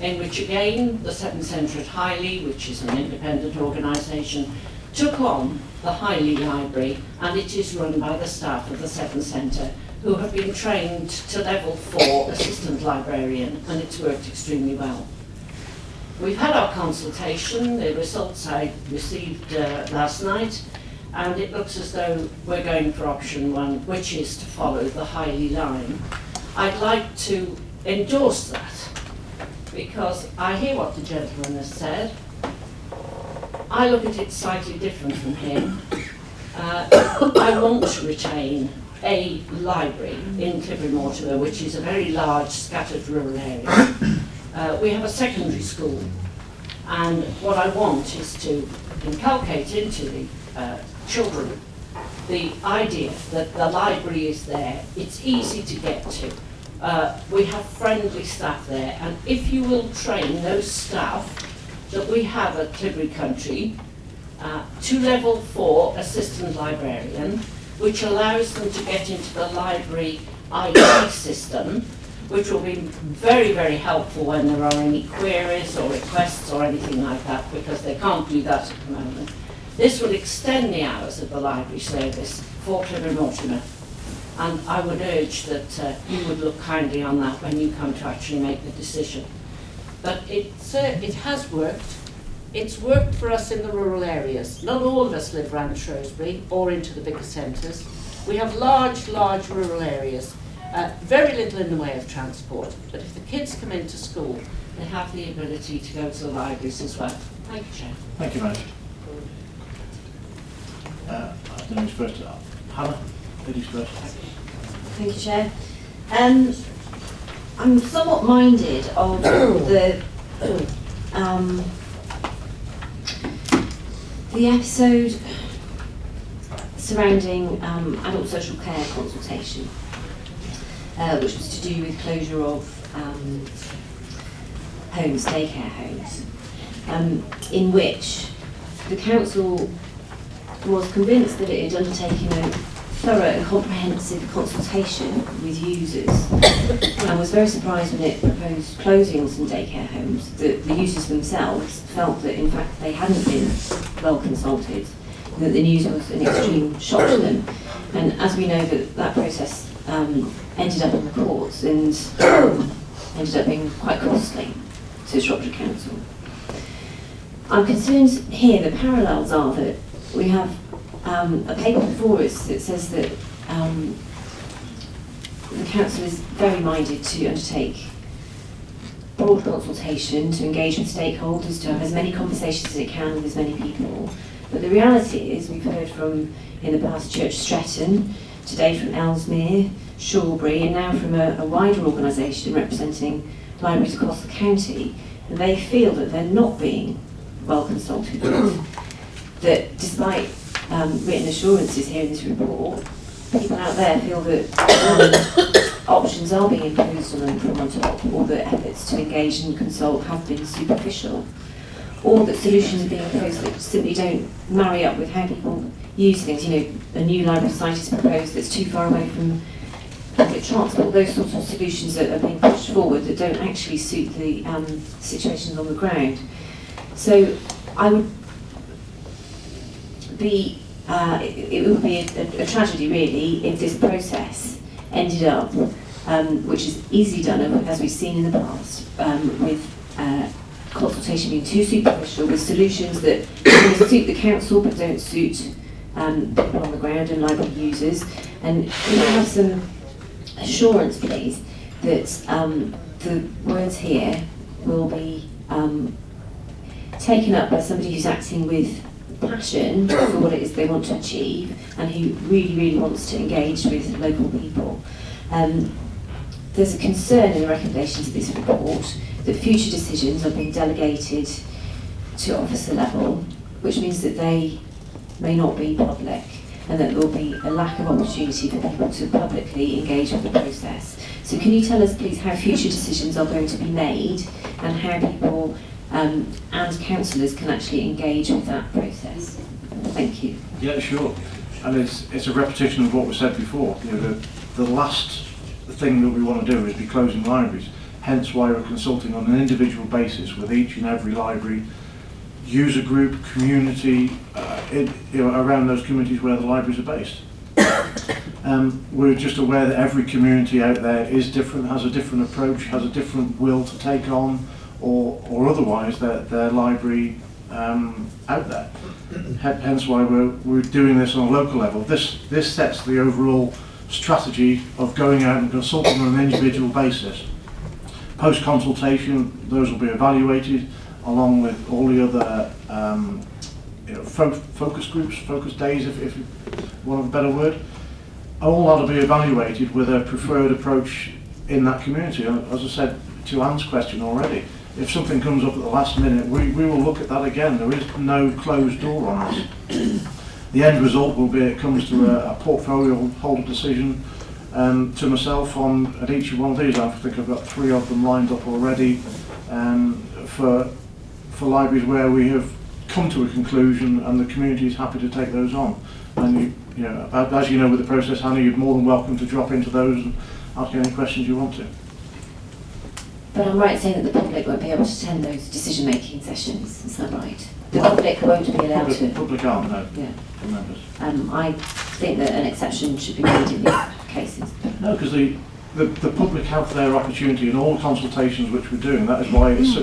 in which again the Severn Centre at Highley, which is an independent organisation, took on the Highley Library, and it is run by the staff of the Severn Centre, who have been trained to level 4 assistant librarian, and it's worked extremely well. We've had our consultation, the results I received last night, and it looks as though we're going for option 1, which is to follow the Highley line. I'd like to endorse that, because I hear what the gentleman has said. I look at it slightly different from him. I want to retain a library in Clibberry Mortimer, which is a very large scattered rural area. We have a secondary school, and what I want is to inculcate into the children the idea that the library is there, it's easy to get to. We have friendly staff there, and if you will train those staff that we have at Clibberry Country to level 4 assistant librarian, which allows them to get into the library IT system, which will be very, very helpful when there are any queries or requests or anything like that, because they can't do that at the moment. This will extend the hours of the library service for Clibberry Mortimer, and I would urge that you would look kindly on that when you come to actually make the decision. But it has worked. It's worked for us in the rural areas. Not all of us live around Shrewsbury or into the bigger centres. We have large, large rural areas. Very little in the way of transport, but if the kids come into school, they have the ability to go to the libraries as well. Thank you, Chair.
Thank you, Manager. I don't know who's first. Hannah, ladies first.
Thank you, Chair. I'm somewhat minded of the episode surrounding adult social care consultation, which was to do with closure of homes, daycare homes, in which the council was convinced that it had undertaken a thorough and comprehensive consultation with users, and was very surprised when it proposed closing some daycare homes. The users themselves felt that in fact they hadn't been well consulted, and that the news was an extreme shock to them. And as we know, that process ended up in the courts and ended up being quite costly to Shropshire Council. I'm concerned here, the parallels are that we have a paper before us that says that the council is very minded to undertake broad consultation, to engage with stakeholders, to have as many conversations as it can with as many people. But the reality is, we've heard from, in the past, Church Stretton, today from Ellesmere, Shawbury, and now from a wider organisation representing libraries across the county, and they feel that they're not being well consulted with. That despite written assurances here in this report, people out there feel that options are being imposed on them from on top, or that efforts to engage and consult have been superficial, or that solutions are being imposed that simply don't marry up with how people use things. You know, a new library site is proposed that's too far away from public transport. Those sorts of solutions that are being pushed forward that don't actually suit the situations on the ground. So I would be, it would be a tragedy really if this process ended up, which is easily done as we've seen in the past, with consultation being too superficial, with solutions that suit the council but don't suit people on the ground and library users. And can I have some assurance, please, that the words here will be taken up by somebody who's acting with passion for what it is they want to achieve, and who really, really wants to engage with local people. There's a concern in the recommendations of this report that future decisions are being delegated to officer level, which means that they may not be public. and that there will be a lack of opportunity for people to publicly engage with the process. So can you tell us please how future decisions are going to be made and how people and councillors can actually engage with that process? Thank you.
Yeah, sure. And it's a repetition of what was said before. You know, the last thing that we want to do is be closing libraries. Hence why we're consulting on an individual basis with each and every library, user group, community, around those communities where the libraries are based. We're just aware that every community out there is different, has a different approach, has a different will to take on, or otherwise their library out there. Hence why we're doing this on a local level. This sets the overall strategy of going out and consulting on an individual basis. Post-consultation, those will be evaluated along with all the other focus groups, focus days, if you want a better word. All that will be evaluated with a preferred approach in that community. And as I said to Anne's question already, if something comes up at the last minute, we will look at that again. There is no closed door on this. The end result will be it comes to a portfolio holder decision to myself at each one of these. I think I've got 3 of them lined up already for libraries where we have come to a conclusion and the community is happy to take those on. And as you know with the process, Hannah, you're more than welcome to drop into those and ask any questions you want to.
But I'm right in saying that the public won't be able to attend those decision-making sessions, is that right? The public won't be allowed to?
Public aren't, no.
Yeah.
The members.
I think that an exception should be made in these cases.
No, because the public have their opportunity in all consultations which we're doing. That is why it's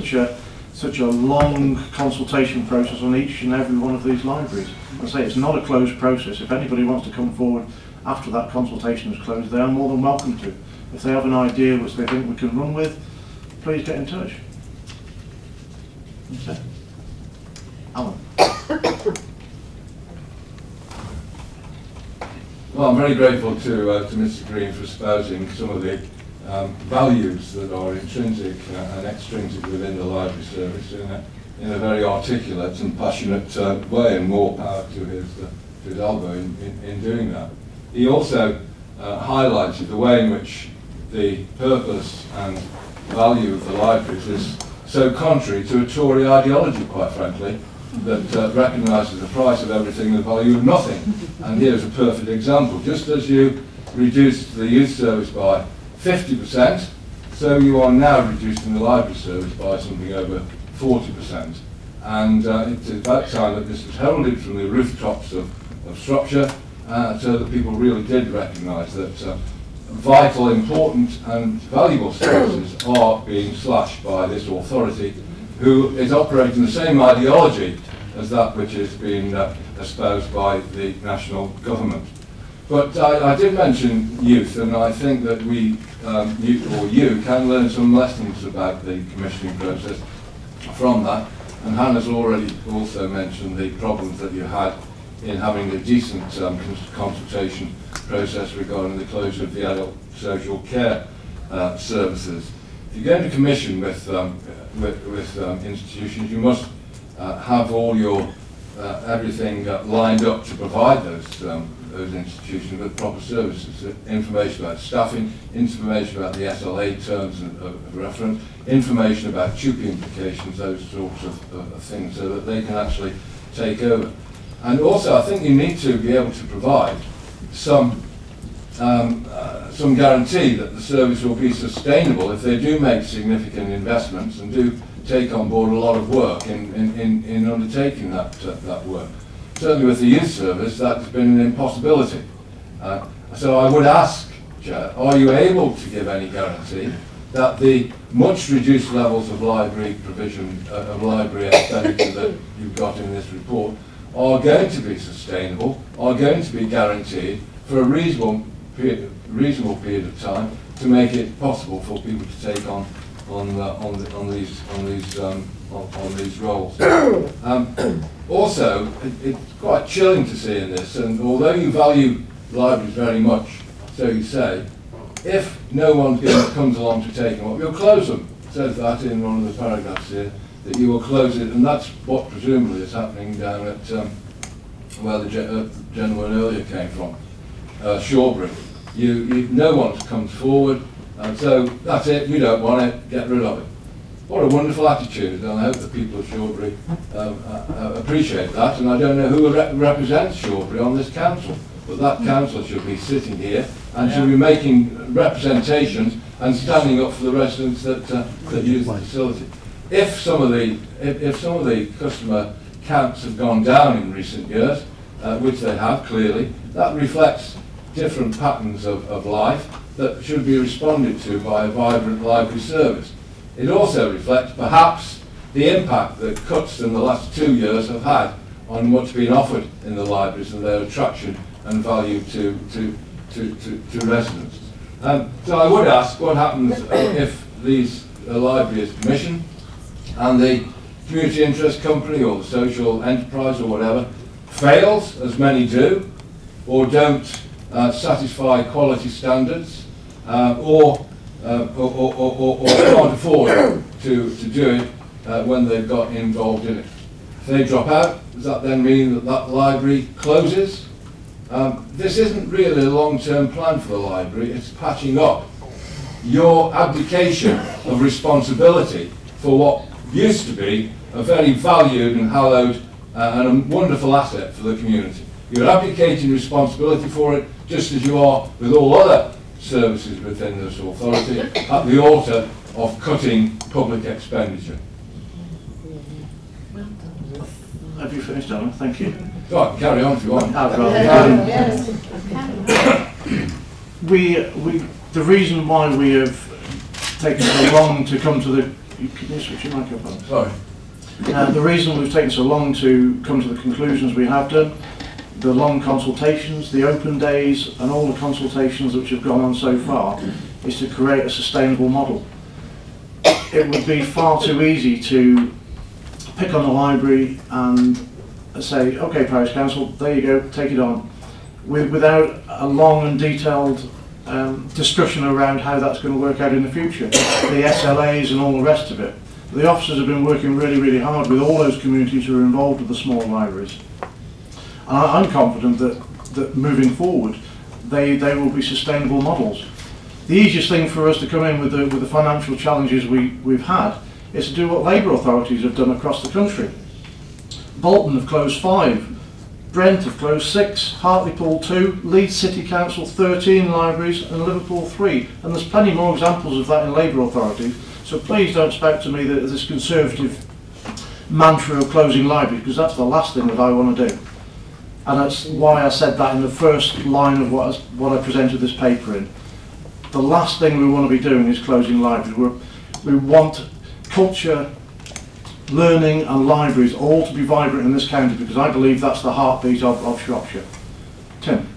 such a long consultation process on each and every one of these libraries. I say it's not a closed process. If anybody wants to come forward after that consultation is closed, they are more than welcome to. If they have an idea which they think we can run with, please get in touch. Okay. Alan.
Well, I'm very grateful to Mr. Green for espousing some of the values that are intrinsic and extrinsic within the library service in a very articulate and passionate way, and more power to his elbow in doing that. He also highlighted the way in which the purpose and value of the libraries is so contrary to a Tory ideology, quite frankly, that recognises the price of everything and the value of nothing. And here's a perfect example. Just as you reduced the youth service by 50%, so you are now reducing the library service by something over 40%. And it's about time that this was heralded from the rooftops of Shropshire, so that people really did recognise that vital, important and valuable services are being slashed by this authority, who is operating the same ideology as that which is being espoused by the national government. But I did mention youth, and I think that you can learn some lessons about the commissioning process from that. And Hannah's already also mentioned the problems that you had in having a decent consultation process regarding the closure of the adult social care services. If you're going to commission with institutions, you must have all your everything lined up to provide those institutions with proper services, information about staffing, information about the SLA terms of reference, information about TUPE implications, those sorts of things, so that they can actually take over. And also, I think you need to be able to provide some guarantee that the service will be sustainable if they do make significant investments and do take on board a lot of work in undertaking that work. Certainly with the youth service, that has been an impossibility. So I would ask, Chair, are you able to give any guarantee that the much reduced levels of library provision, of library expenditure that you've got in this report are going to be sustainable, are going to be guaranteed for a reasonable period of time to make it possible for people to take on these roles. Also, it's quite chilling to see in this, and although you value libraries very much, so you say, if no one comes along to take them up, you'll close them. It says that in one of the paragraphs here, that you will close it, and that's what presumably is happening down at where the gentleman earlier came from, Shawbury. No one's come forward, and so that's it, we don't want it, get rid of it. What a wonderful attitude, and I hope that people of Shawbury appreciate that, and I don't know who represents Shawbury on this council, but that council should be sitting here and should be making representations and standing up for the residents that use the facility. If some of the customer counts have gone down in recent years, which they have clearly, that reflects different patterns of life that should be responded to by a vibrant library service. It also reflects perhaps the impact that cuts in the last 2 years have had on what's been offered in the libraries and their attraction and value to residents. So I would ask what happens if these library is commissioned and the community interest company or the social enterprise or whatever fails, as many do, or don't satisfy quality standards, or can't afford to do it when they've got involved in it. If they drop out, does that then mean that that library closes? This isn't really a long-term plan for the library, it's patching up your abdication of responsibility for what used to be a very valued and hallowed and a wonderful asset for the community. You're abdicating responsibility for it, just as you are with all other services within this authority, at the altar of cutting public expenditure.
Have you finished, Alan? Thank you.
So I can carry on if you want.
The reason why we have taken so long to come to the... Can you switch your mic up on?
Sorry.
The reason we've taken so long to come to the conclusions we have done, the long consultations, the open days, and all the consultations which have gone on so far, is to create a sustainable model. It would be far too easy to pick on the library and say, okay, Parish Council, there you go, take it on, without a long and detailed discussion around how that's going to work out in the future, the SLAs and all the rest of it. The officers have been working really, really hard with all those communities who are involved with the small libraries. And I'm confident that moving forward, they will be sustainable models. The easiest thing for us to come in with the financial challenges we've had is to do what Labour authorities have done across the country. Bolton have closed 5, Brent have closed 6, Hartlepool 2, Leeds City Council 13 libraries and Liverpool 3. And there's plenty more examples of that in Labour authorities. So please don't expect to me that this Conservative mantra of closing libraries, because that's the last thing that I want to do. And that's why I said that in the first line of what I presented this paper in. The last thing we want to be doing is closing libraries. We want culture, learning and libraries all to be vibrant in this county, because I believe that's the heartbeat of Shropshire. Tim.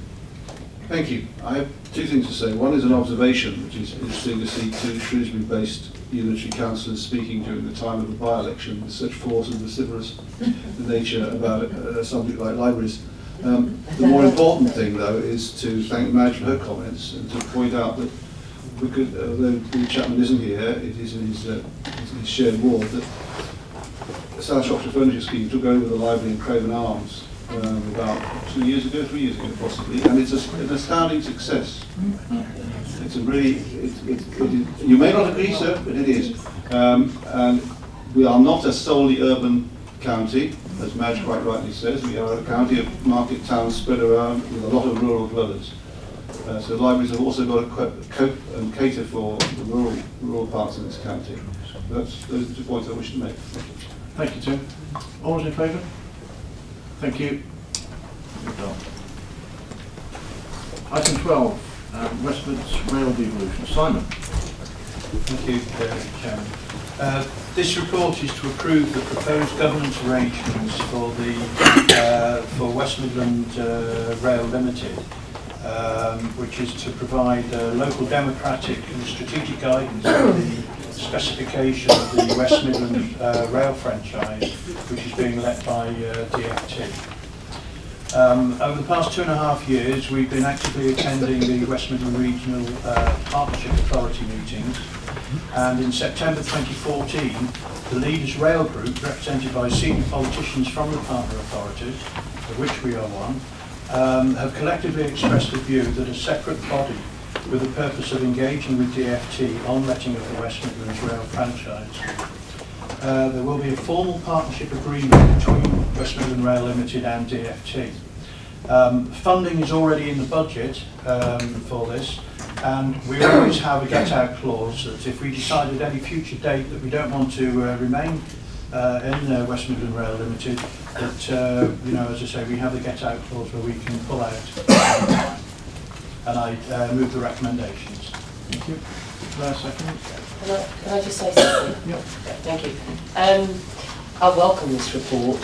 Thank you. I have 2 things to say. One is an observation, which is interesting to see 2 Shrewsbury-based unitary councillors speaking during the time of the by-election with such force and vociferous nature about a subject like libraries. The more important thing, though, is to thank Madge for her comments and to point out that, although Billy Chapman isn't here, it is in his shared ward, that the South Shropshire Furniture Scheme took over the library in Craven Arms about 3 years ago possibly, and it's an astounding success. It's a really, you may not agree, sir, but it is. And we are not a solely urban county, as Madge quite rightly says. We are a county of market towns spread around with a lot of rural dwellers. So libraries have also got to cope and cater for the rural parts of this county. Those are 2 points I wish to make.
Thank you, Tim. All those in favour? Thank you. Item 12, West Midlands Rail devolution. Simon.
Thank you, Chairman. This report is to approve the proposed governance arrangements for West Midland Rail Limited, which is to provide local democratic and strategic guidance for the specification of the West Midland Rail franchise, which is being led by DFT. Over the past 2.5 years, we've been actively attending the West Midland Regional Partnership Authority meetings, and in September 2014, the Leaders Rail Group, represented by senior politicians from the partner authorities, of which we are one, have collectively expressed a view that a separate body with the purpose of engaging with DFT on letting of the West Midlands Rail franchise. There will be a formal partnership agreement between West Midland Rail Limited and DFT. Funding is already in the budget for this, and we always have a get-out clause that if we decide at any future date that we don't want to remain in West Midland Rail Limited, that, you know, as I say, we have the get-out clause where we can pull out. And I move the recommendations.
Thank you. Last second.
Can I just say something?
Yep.
Thank you. I welcome this report.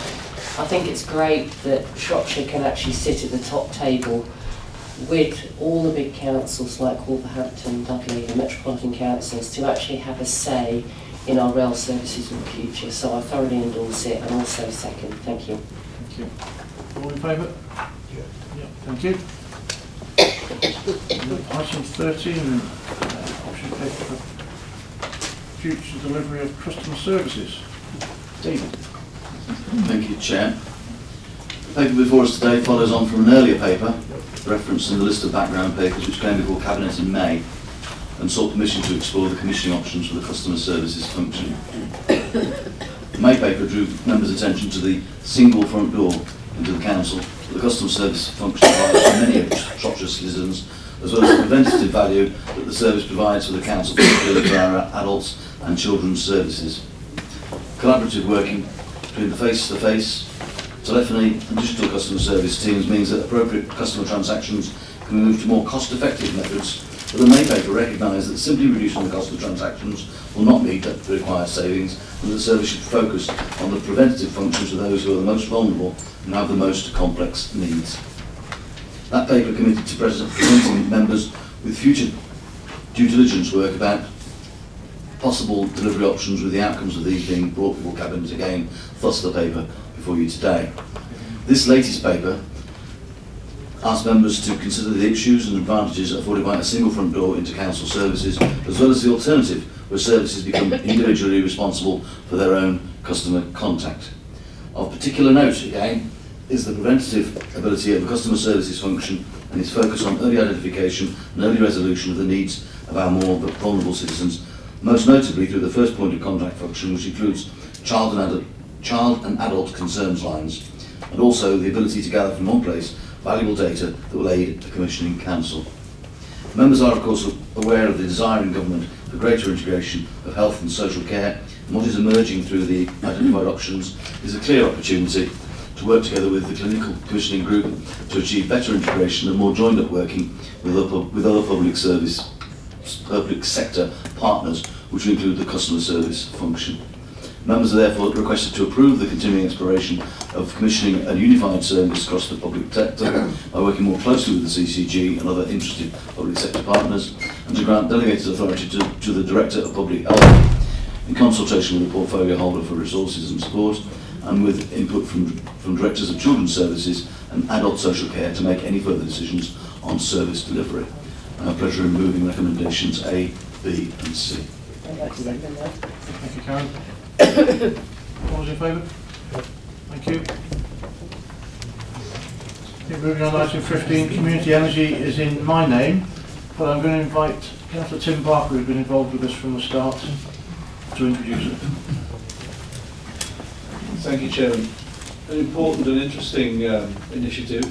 I think it's great that Shropshire can actually sit at the top table with all the big councils like Wolverhampton, Dudley, the Metropolitan Councils to actually have a say in our rail services in the future. So I thoroughly endorse it and also second. Thank you.
Thank you. All in favour? Yeah. Thank you. Item 13, option paper for future delivery of customer services. David.
Thank you, Chair. The paper before us today follows on from an earlier paper, referenced in the list of background papers which came before Cabinet in May, and sought permission to explore the commissioning options for the customer services function. The May paper drew members' attention to the single front door into the council, the customer service function provides for many of Shropshire citizens, as well as the preventative value that the service provides for the council, particularly for our adults and children's services. Collaborative working between the face-to-face, telephony and digital customer service teams means that appropriate customer transactions can be moved to more cost-effective methods, but the May paper recognised that simply reducing the cost of transactions will not meet the required savings, and that the service should focus on the preventative functions for those who are the most vulnerable and have the most complex needs. That paper committed to presenting members with future due diligence work about possible delivery options, with the outcomes of these being brought before Cabinet again, thus the paper before you today. This latest paper asked members to consider the issues and advantages afforded by a single front door into council services, as well as the alternative where services become individually responsible for their own customer contact. Of particular note, again, is the preventative ability of the customer services function and its focus on early identification and early resolution of the needs of our more vulnerable citizens, most notably through the first point of contact function, which includes child and adult concerns lines, and also the ability to gather from one place valuable data that will aid the commissioning council. Members are, of course, aware of the desire in government for greater integration of health and social care, and what is emerging through the identified options is a clear opportunity to work together with the clinical commissioning group to achieve better integration and more joined-up working with other public sector partners, which will include the customer service function. Members are therefore requested to approve the continuing exploration of commissioning a unified service across the public sector by working more closely with the CCG and other interested public sector partners, and to grant delegated authority to the Director of Public Health in consultation with the portfolio holder for resources and support, and with input from Directors of Children's Services and Adult Social Care to make any further decisions on service delivery. I have pleasure in moving recommendations A, B and C.
I'd like to second that.
Thank you, Karen. All those in favour? Thank you. Okay, moving on to item 15, community energy is in my name, but I'm going to invite Councillor Tim Barker, who's been involved with this from the start, to introduce it.
Thank you, Chairman. An important and interesting initiative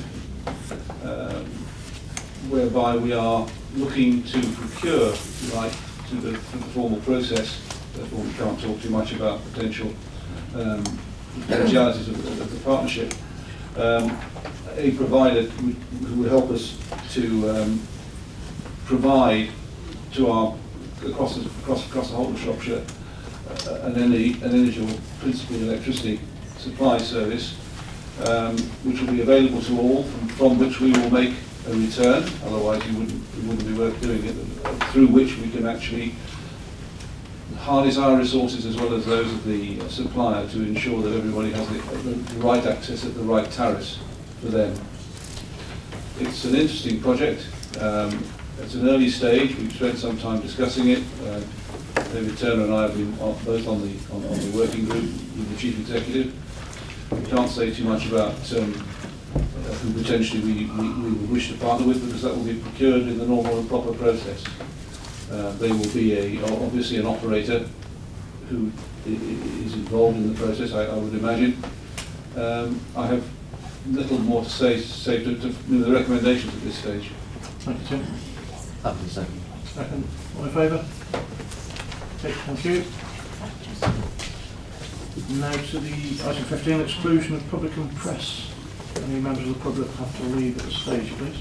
whereby we are looking to procure, if you like, through the formal process. Therefore, we can't talk too much about potential potentialities of the partnership. A provider who would help us to provide to our across the whole of Shropshire an energy or principally electricity supply service, which will be available to all, from which we will make a return. Otherwise, it wouldn't be worth doing it. Through which we can actually harness our resources as well as those of the supplier to ensure that everybody has the right access at the right tariffs for them. It's an interesting project. It's an early stage. We've spent some time discussing it. David Turner and I have been both on the working group with the Chief Executive. We can't say too much about who potentially we would wish to partner with, because that will be procured in the normal and proper process. They will be obviously an operator who is involved in the process, I would imagine. I have little more to say to the recommendations at this stage.
Thank you, Tim.
Happy second.
Second. All in favour? Okay, thank you. Now to the item 15, exclusion of public and press. Any members of the public have to leave at this stage, please?